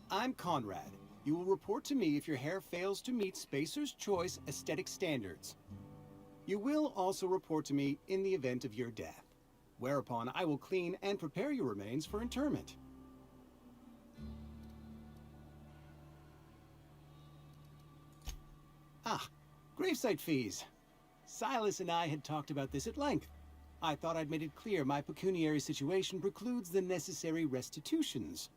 I'm Conrad. You will report to me if your hair fails to meet Spacer's Choice aesthetic standards. You will also report to me in the event of your death, whereupon I will clean and prepare your remains for interment. Ah, gravesite fees. Silas and I had talked about this at length. I thought I'd made it clear my pecuniary situation precludes the necessary restitutions.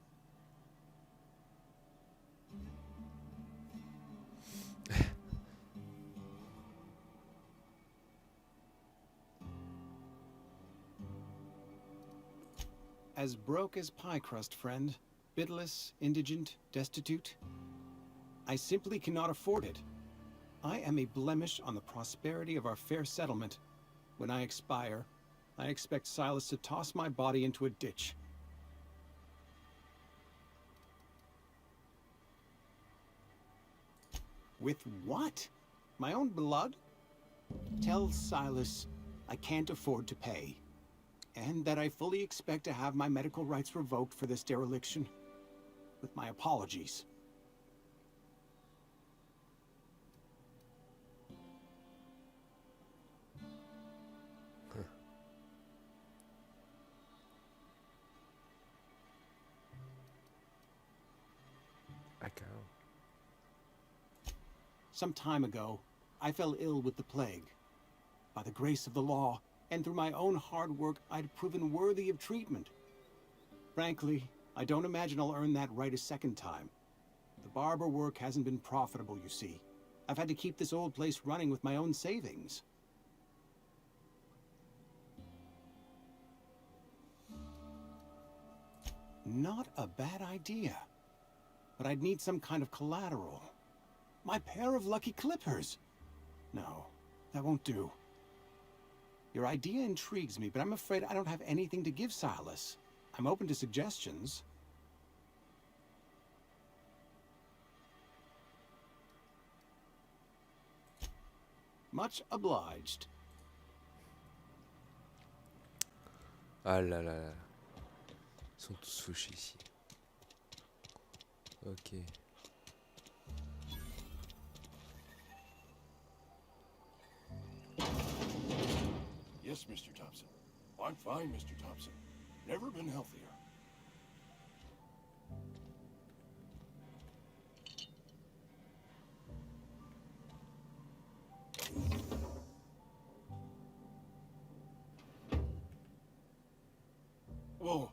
As broke as pie crust, friend. Bitless, indigent, destitute. I simply cannot afford it. I am a blemish on the prosperity of our fair settlement. When I expire, I expect Silas to toss my body into a ditch. With what? My own blood? Tell Silas I can't afford to pay. And that I fully expect to have my medical rights revoked for this dereliction. With my apologies. Some time ago, I fell ill with the plague. By the grace of the law, and through my own hard work, I'd proven worthy of treatment. Frankly, I don't imagine I'll earn that right a second time. The barber work hasn't been profitable, you see. I've had to keep this old place running with my own savings. Not a bad idea. But I'd need some kind of collateral. My pair of lucky clippers. No, that won't do. Your idea intrigues me, but I'm afraid I don't have anything to give Silas. I'm open to suggestions. Much obliged. Ah là là là. Ils sont tous fauchés ici. Ok. Yes, Mr. Thompson. I'm fine, Mr. Thompson. Never been healthier. Whoa,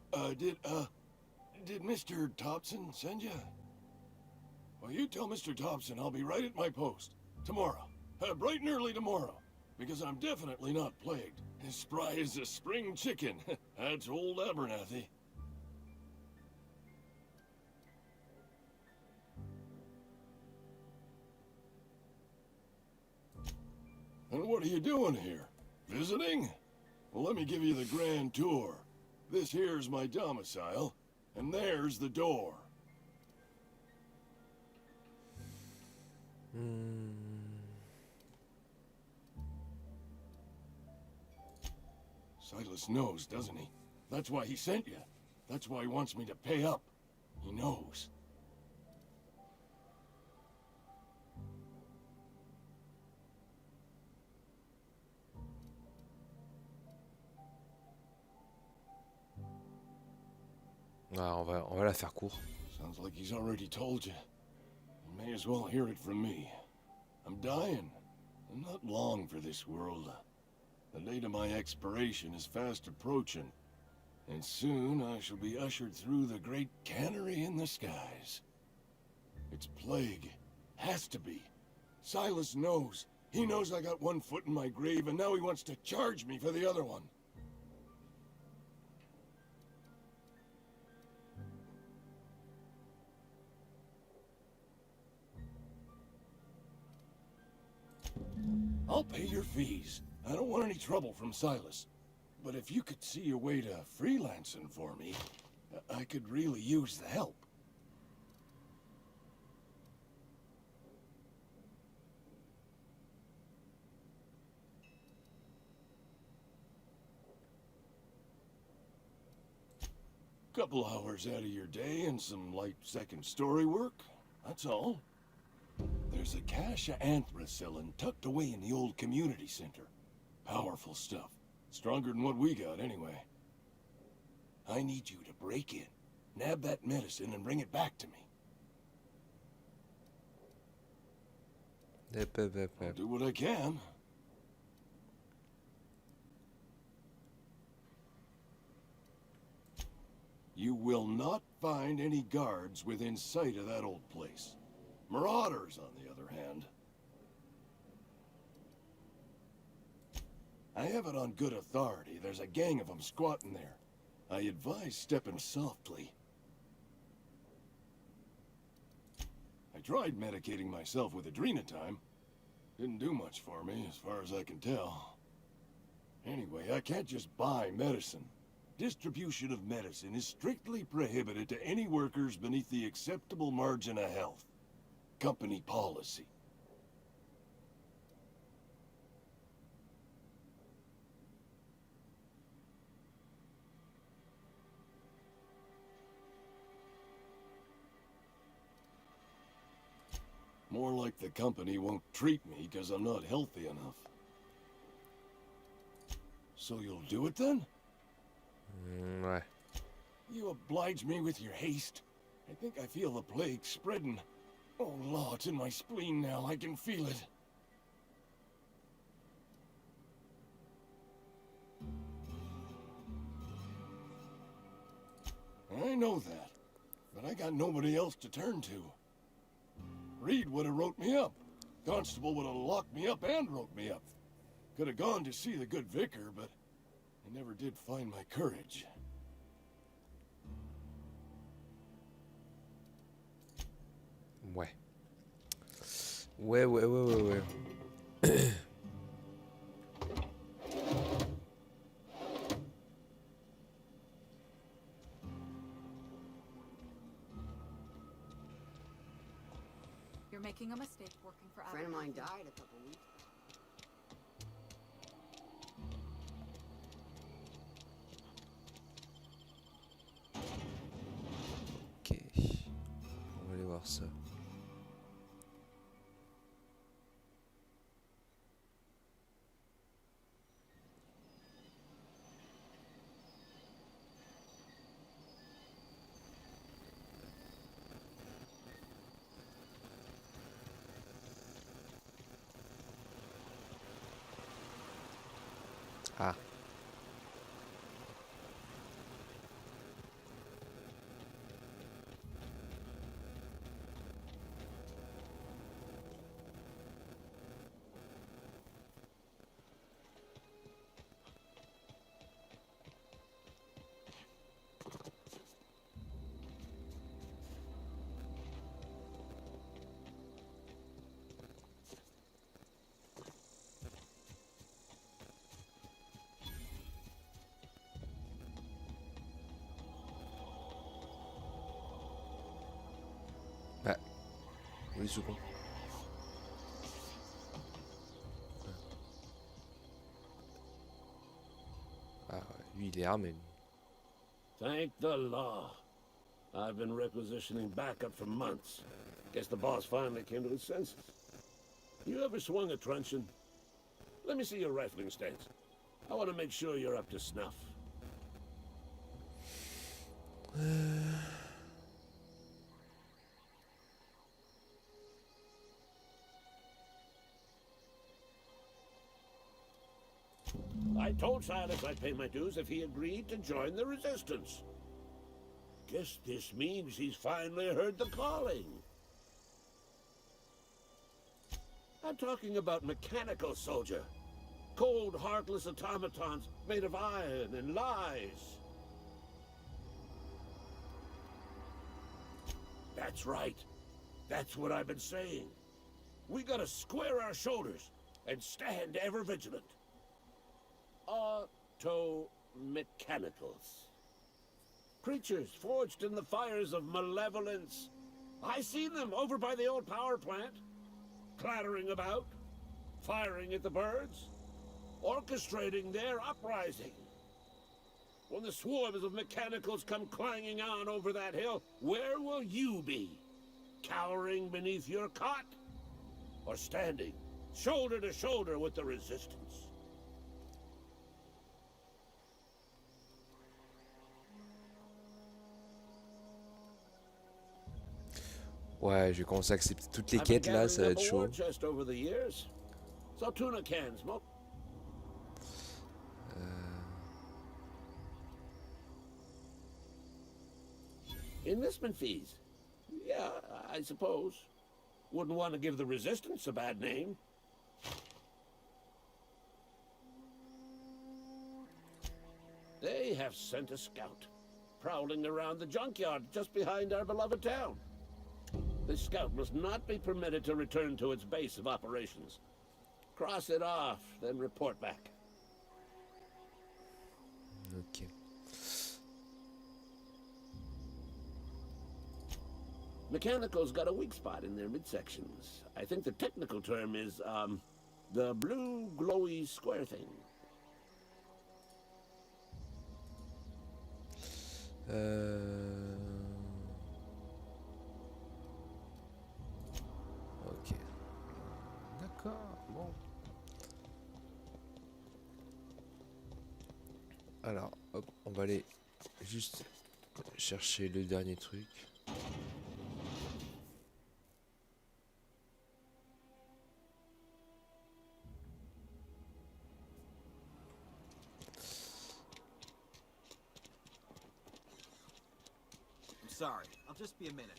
Did Mr. Thompson send you? Well, you tell Mr. Thompson I'll be right at my post. Tomorrow. Bright and early tomorrow. Because I'm definitely not plagued. As spry as a spring chicken. That's old Abernathy. And what are you doing here? Visiting? Well, let me give you the grand tour. This here's my domicile, and there's the door. Silas knows, doesn't he? That's why he sent you. That's why he wants me to pay up. He knows. Ah, on va la faire court. Sounds like he's already told you. You may as well hear it from me. I'm dying. I'm not long for this world. The date of my expiration is fast approaching. And soon I shall be ushered through the great cannery in the skies. It's plague. Has to be. Silas knows. He knows I got one foot in my grave, and now he wants to charge me for the other one. I'll pay your fees. I don't want any trouble from Silas. But if you could see your way to freelancing for me, I could really use the help. Couple hours out of your day and some light second story work, that's all. There's a cache of anthracillin tucked away in the old community center. Powerful stuff. Stronger than what we got, anyway. I need you to break in, nab that medicine, and bring it back to me. I'll do what I can. You will not find any guards within sight of that old place. Marauders, on the other hand. I have it on good authority. There's a gang of them squatting there. I advise stepping softly. I tried medicating myself with adrenatime. Didn't do much for me, as far as I can tell. Anyway, I can't just buy medicine. Distribution of medicine is strictly prohibited to any workers beneath the acceptable margin of health. Company policy. More like the company won't treat me because I'm not healthy enough. So you'll do it then? Ouais. You oblige me with your haste. I think I feel the plague spreading. Oh, Law, it's in my spleen now. I can feel it. I know that, but I got nobody else to turn to. Reed would have wrote me up. Constable would have locked me up and wrote me up. Could have gone to see the good vicar, but I never did find my courage. Ouais. Ouais. You're making a mistake working for A friend of mine died a couple weeks. Ok. On va aller voir ça. Ah. Oui, second. Ah, lui, il est armé. Thank the law. I've been requisitioning backup for months. Guess the boss finally came to his senses. You ever swung a truncheon? Let me see your rifling stance. I want to make sure you're up to snuff. I told Silas I'd pay my dues if he agreed to join the resistance. Guess this means he's finally heard the calling. I'm talking about mechanical soldier. Cold, heartless automatons made of iron and lies. That's right. That's what I've been saying. We gotta square our shoulders and stand ever vigilant. Auto-mechanicals. Creatures forged in the fires of malevolence. I seen them over by the old power plant. Clattering about, firing at the birds, orchestrating their uprising. When the swarms of mechanicals come clanging on over that hill, where will you be? Cowering beneath your cot? Or standing, shoulder to shoulder with the resistance? Ouais, je vais commencer à accepter toutes les quêtes là, ça va être chaud. Enlistment fees. Yeah, I suppose. Wouldn't want to give the resistance a bad name. They have sent a scout, prowling around the junkyard just behind our beloved town. This scout must not be permitted to return to its base of operations. Cross it off, then report back. Ok. Mechanicals got a weak spot in their midsections. I think the technical term is, the blue glowy square thing. Ok. D'accord, bon. Alors, hop, on va aller juste chercher le dernier truc. Sorry, I'll just be a minute.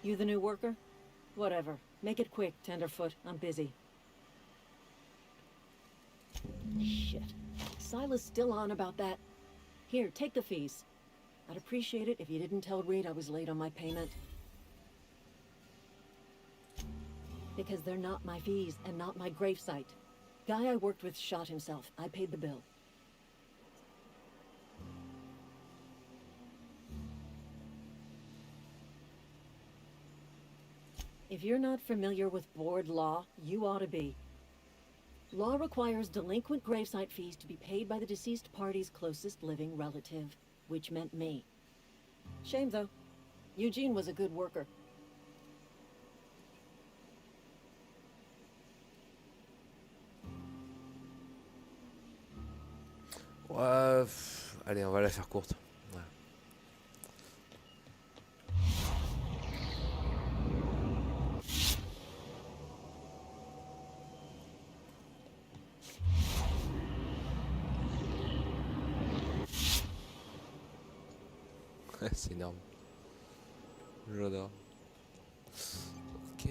You the new worker? Whatever. Make it quick, Tenderfoot. I'm busy. Shit. Silas still on about that. Here, take the fees. I'd appreciate it if you didn't tell Reed I was late on my payment. Because they're not my fees and not my gravesite. Guy I worked with shot himself. I paid the bill. If you're not familiar with board law, you ought to be. Law requires delinquent gravesite fees to be paid by the deceased party's closest living relative, which meant me. Shame, though. Eugene was a good worker. Ouais, allez, on va la faire courte. Ouais. C'est énorme. J'adore. Ok.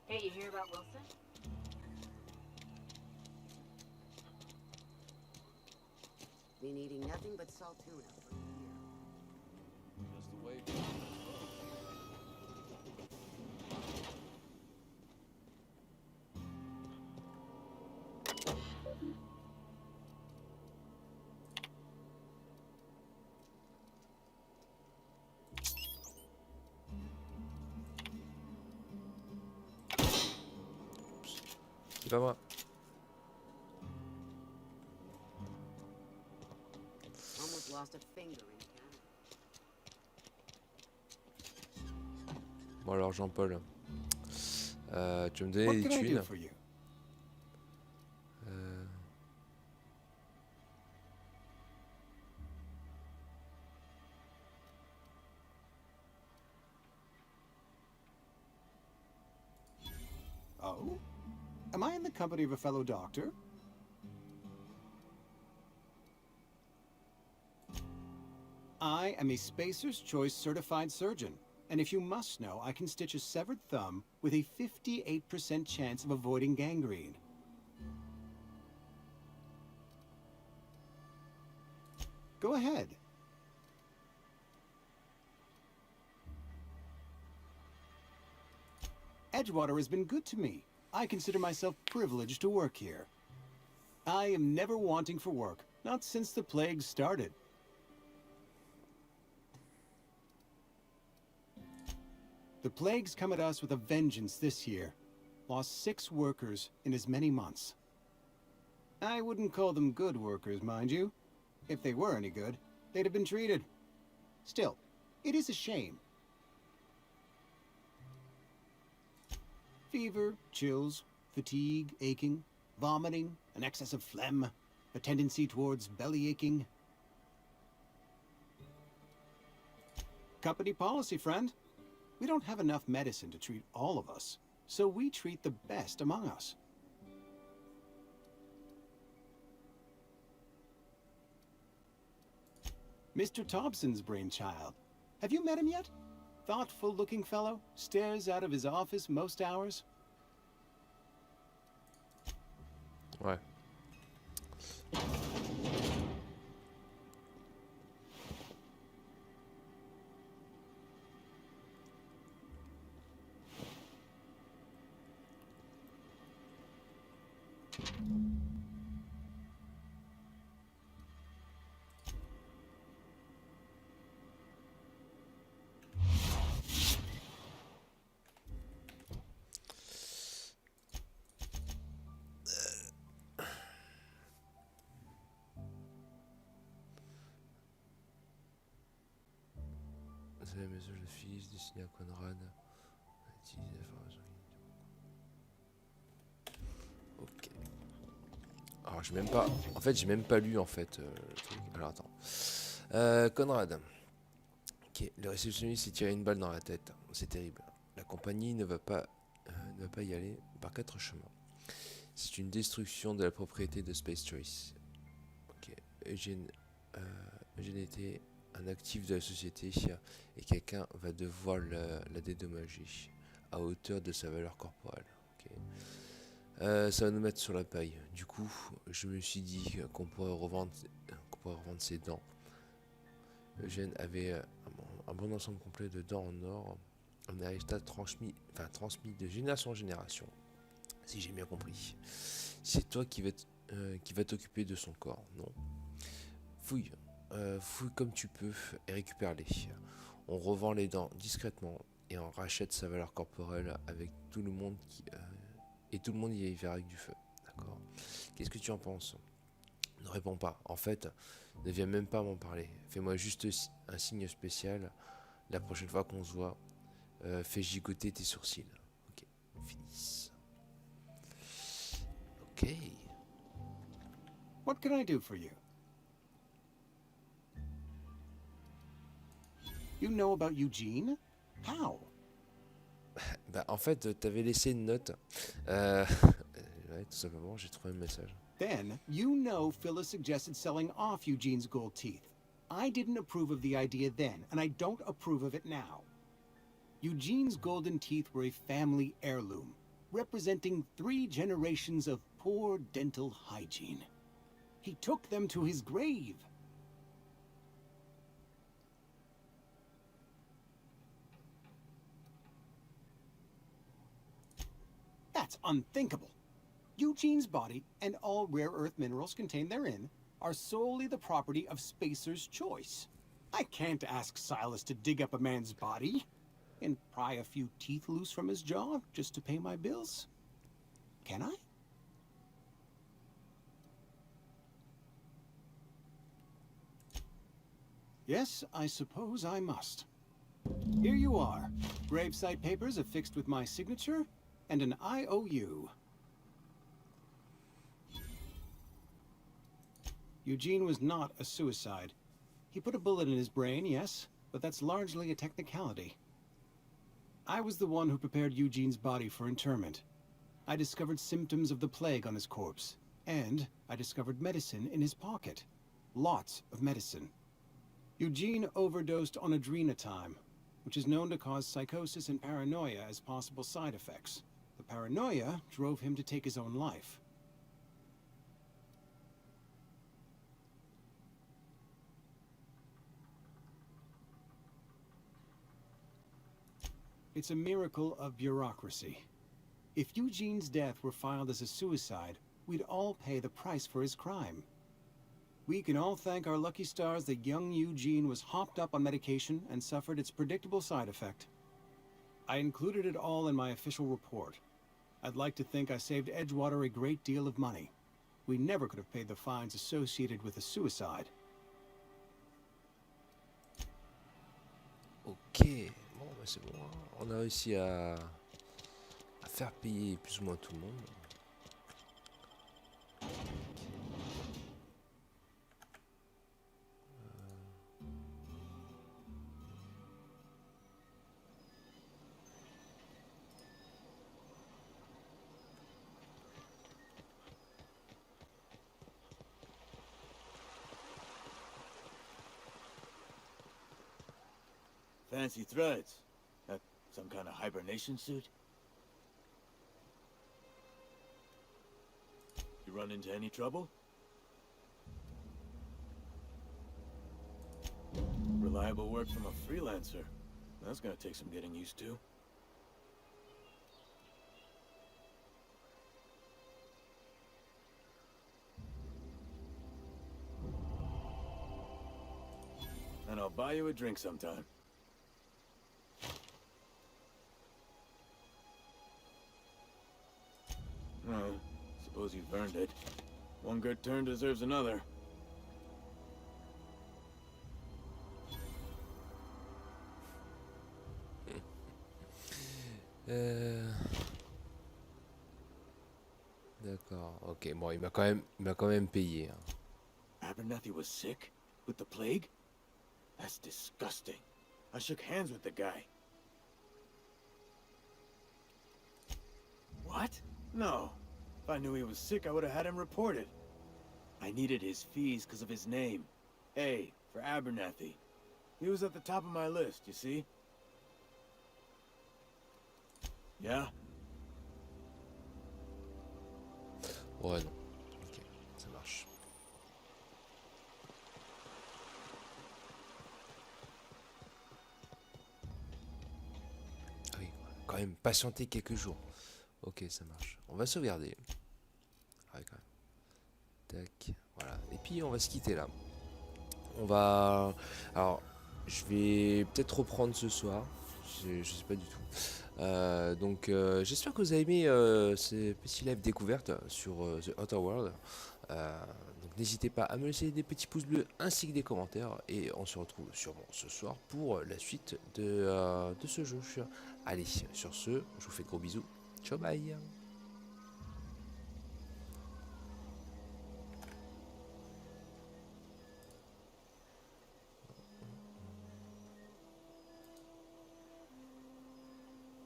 Hey, you hear about Wilson? Been eating nothing but salt tuna for a year. Just the way. C'est pas moi. Almost lost a finger in Canada. Bon alors Jean-Paul, tu vas me donner What des can I do thunes. for you? Oh? Am I in the company of a fellow doctor? I am a Spacer's Choice certified surgeon, and if you must know, I can stitch a severed thumb with a 58% chance of avoiding gangrene. Go ahead. Edgewater has been good to me. I consider myself privileged to work here. I am never wanting for work, not since the plague started. The plague's come at us with a vengeance this year. Lost 6 workers in as many months. I wouldn't call them good workers, mind you. If they were any good, they'd have been treated. Still, it is a shame. Fever, chills, fatigue, aching, vomiting, an excess of phlegm, a tendency towards belly aching. Company policy, friend. We don't have enough medicine to treat all of us, so we treat the best among us. Mr. Thompson's brainchild. Have you met him yet? Thoughtful-looking fellow, stares out of his office most hours. Ouais. C'est un message de fils destiné à Conrad. Utiliser l'information. Ok. Alors j'ai même pas. En fait j'ai même pas lu en fait le truc. Alors attends. Conrad. Ok. Le réceptionniste s'est tiré une balle dans la tête. C'est terrible. La compagnie ne va pas y aller par 4 chemins. C'est une destruction de la propriété de Space Choice. Ok. Eugène était un actif de la société et quelqu'un va devoir la dédommager à hauteur de sa valeur corporelle. Okay. Ça va nous mettre sur la paille. Du coup, je me suis dit qu'on pourrait revendre ses dents. Eugène avait un bon ensemble complet de dents en or, en héritage transmis de génération en génération. Si j'ai bien compris. C'est toi qui va t'occuper de son corps, non? Fouille comme tu peux et récupère-les. On revend les dents discrètement et on rachète sa valeur corporelle avec tout le monde et tout le monde y verra avec du feu. D'accord? Qu'est-ce que tu en penses? Ne réponds pas. En fait, ne viens même pas m'en parler. Fais-moi juste un signe spécial la prochaine fois qu'on se voit. Fais gigoter tes sourcils. Ok, finisse. Ok. What can I do for you? You know about Eugene? How? Bah, en fait, t'avais laissé une note. Ouais, tout simplement, j'ai trouvé un message. Then, you know Phyllis suggested selling off Eugene's gold teeth. I didn't approve of the idea then, and I don't approve of it now. Eugene's golden teeth were a family heirloom. representing 3 generations of poor dental hygiene. He took them to his grave. That's unthinkable. Eugene's body and all rare earth minerals contained therein are solely the property of Spacer's choice. I can't ask Silas to dig up a man's body and pry a few teeth loose from his jaw just to pay my bills. Can I? Yes, I suppose I must. Here you are. Gravesite papers affixed with my signature and an IOU. Eugene was not a suicide. He put a bullet in his brain, yes, but that's largely a technicality. I was the one who prepared Eugene's body for interment. I discovered symptoms of the plague on his corpse, and I discovered medicine in his pocket. Lots of medicine. Eugene overdosed on adrenatime, which is known to cause psychosis and paranoia as possible side effects. The paranoia drove him to take his own life. It's a miracle of bureaucracy. If Eugene's death were filed as a suicide, we'd all pay the price for his crime. We can all thank our lucky stars that young Eugene was hopped up on medication and suffered its predictable side effect. I included it all in my official report. I'd like to think I saved Edgewater a great deal of money. We never could have paid the fines associated with a suicide. Ok, bon, bah c'est bon. Hein. On a réussi à faire payer plus ou moins tout le monde. Fancy threads. That some kind of hibernation suit? You run into any trouble? Reliable work from a freelancer. That's gonna take some getting used to. And I'll buy you a drink sometime. Well, suppose you've earned it. One good turn deserves another. D'accord, ok, bon, il m'a quand même payé. Hein. Abernathy was sick? With the plague? That's disgusting. I shook hands with the guy. What? No. If I knew he was sick, I would have had him reported. I needed his fees because of his name. A, for Abernathy. He was at the top of my list, you see? Yeah? Ouais, non. Ok, ça marche. Ah oui, quand même patienter quelques jours. Ok, ça marche. On va sauvegarder. Ouais, quand même. Tac, voilà. Et puis on va se quitter là. On va... Alors, je vais peut-être reprendre ce soir. Je sais pas du tout. Donc, j'espère que vous avez aimé ces petits lives découvertes sur The Outer World. Donc, n'hésitez pas à me laisser des petits pouces bleus ainsi que des commentaires. Et on se retrouve sûrement ce soir pour la suite de ce jeu. Allez, sur ce, je vous fais de gros bisous. Ciao, bye.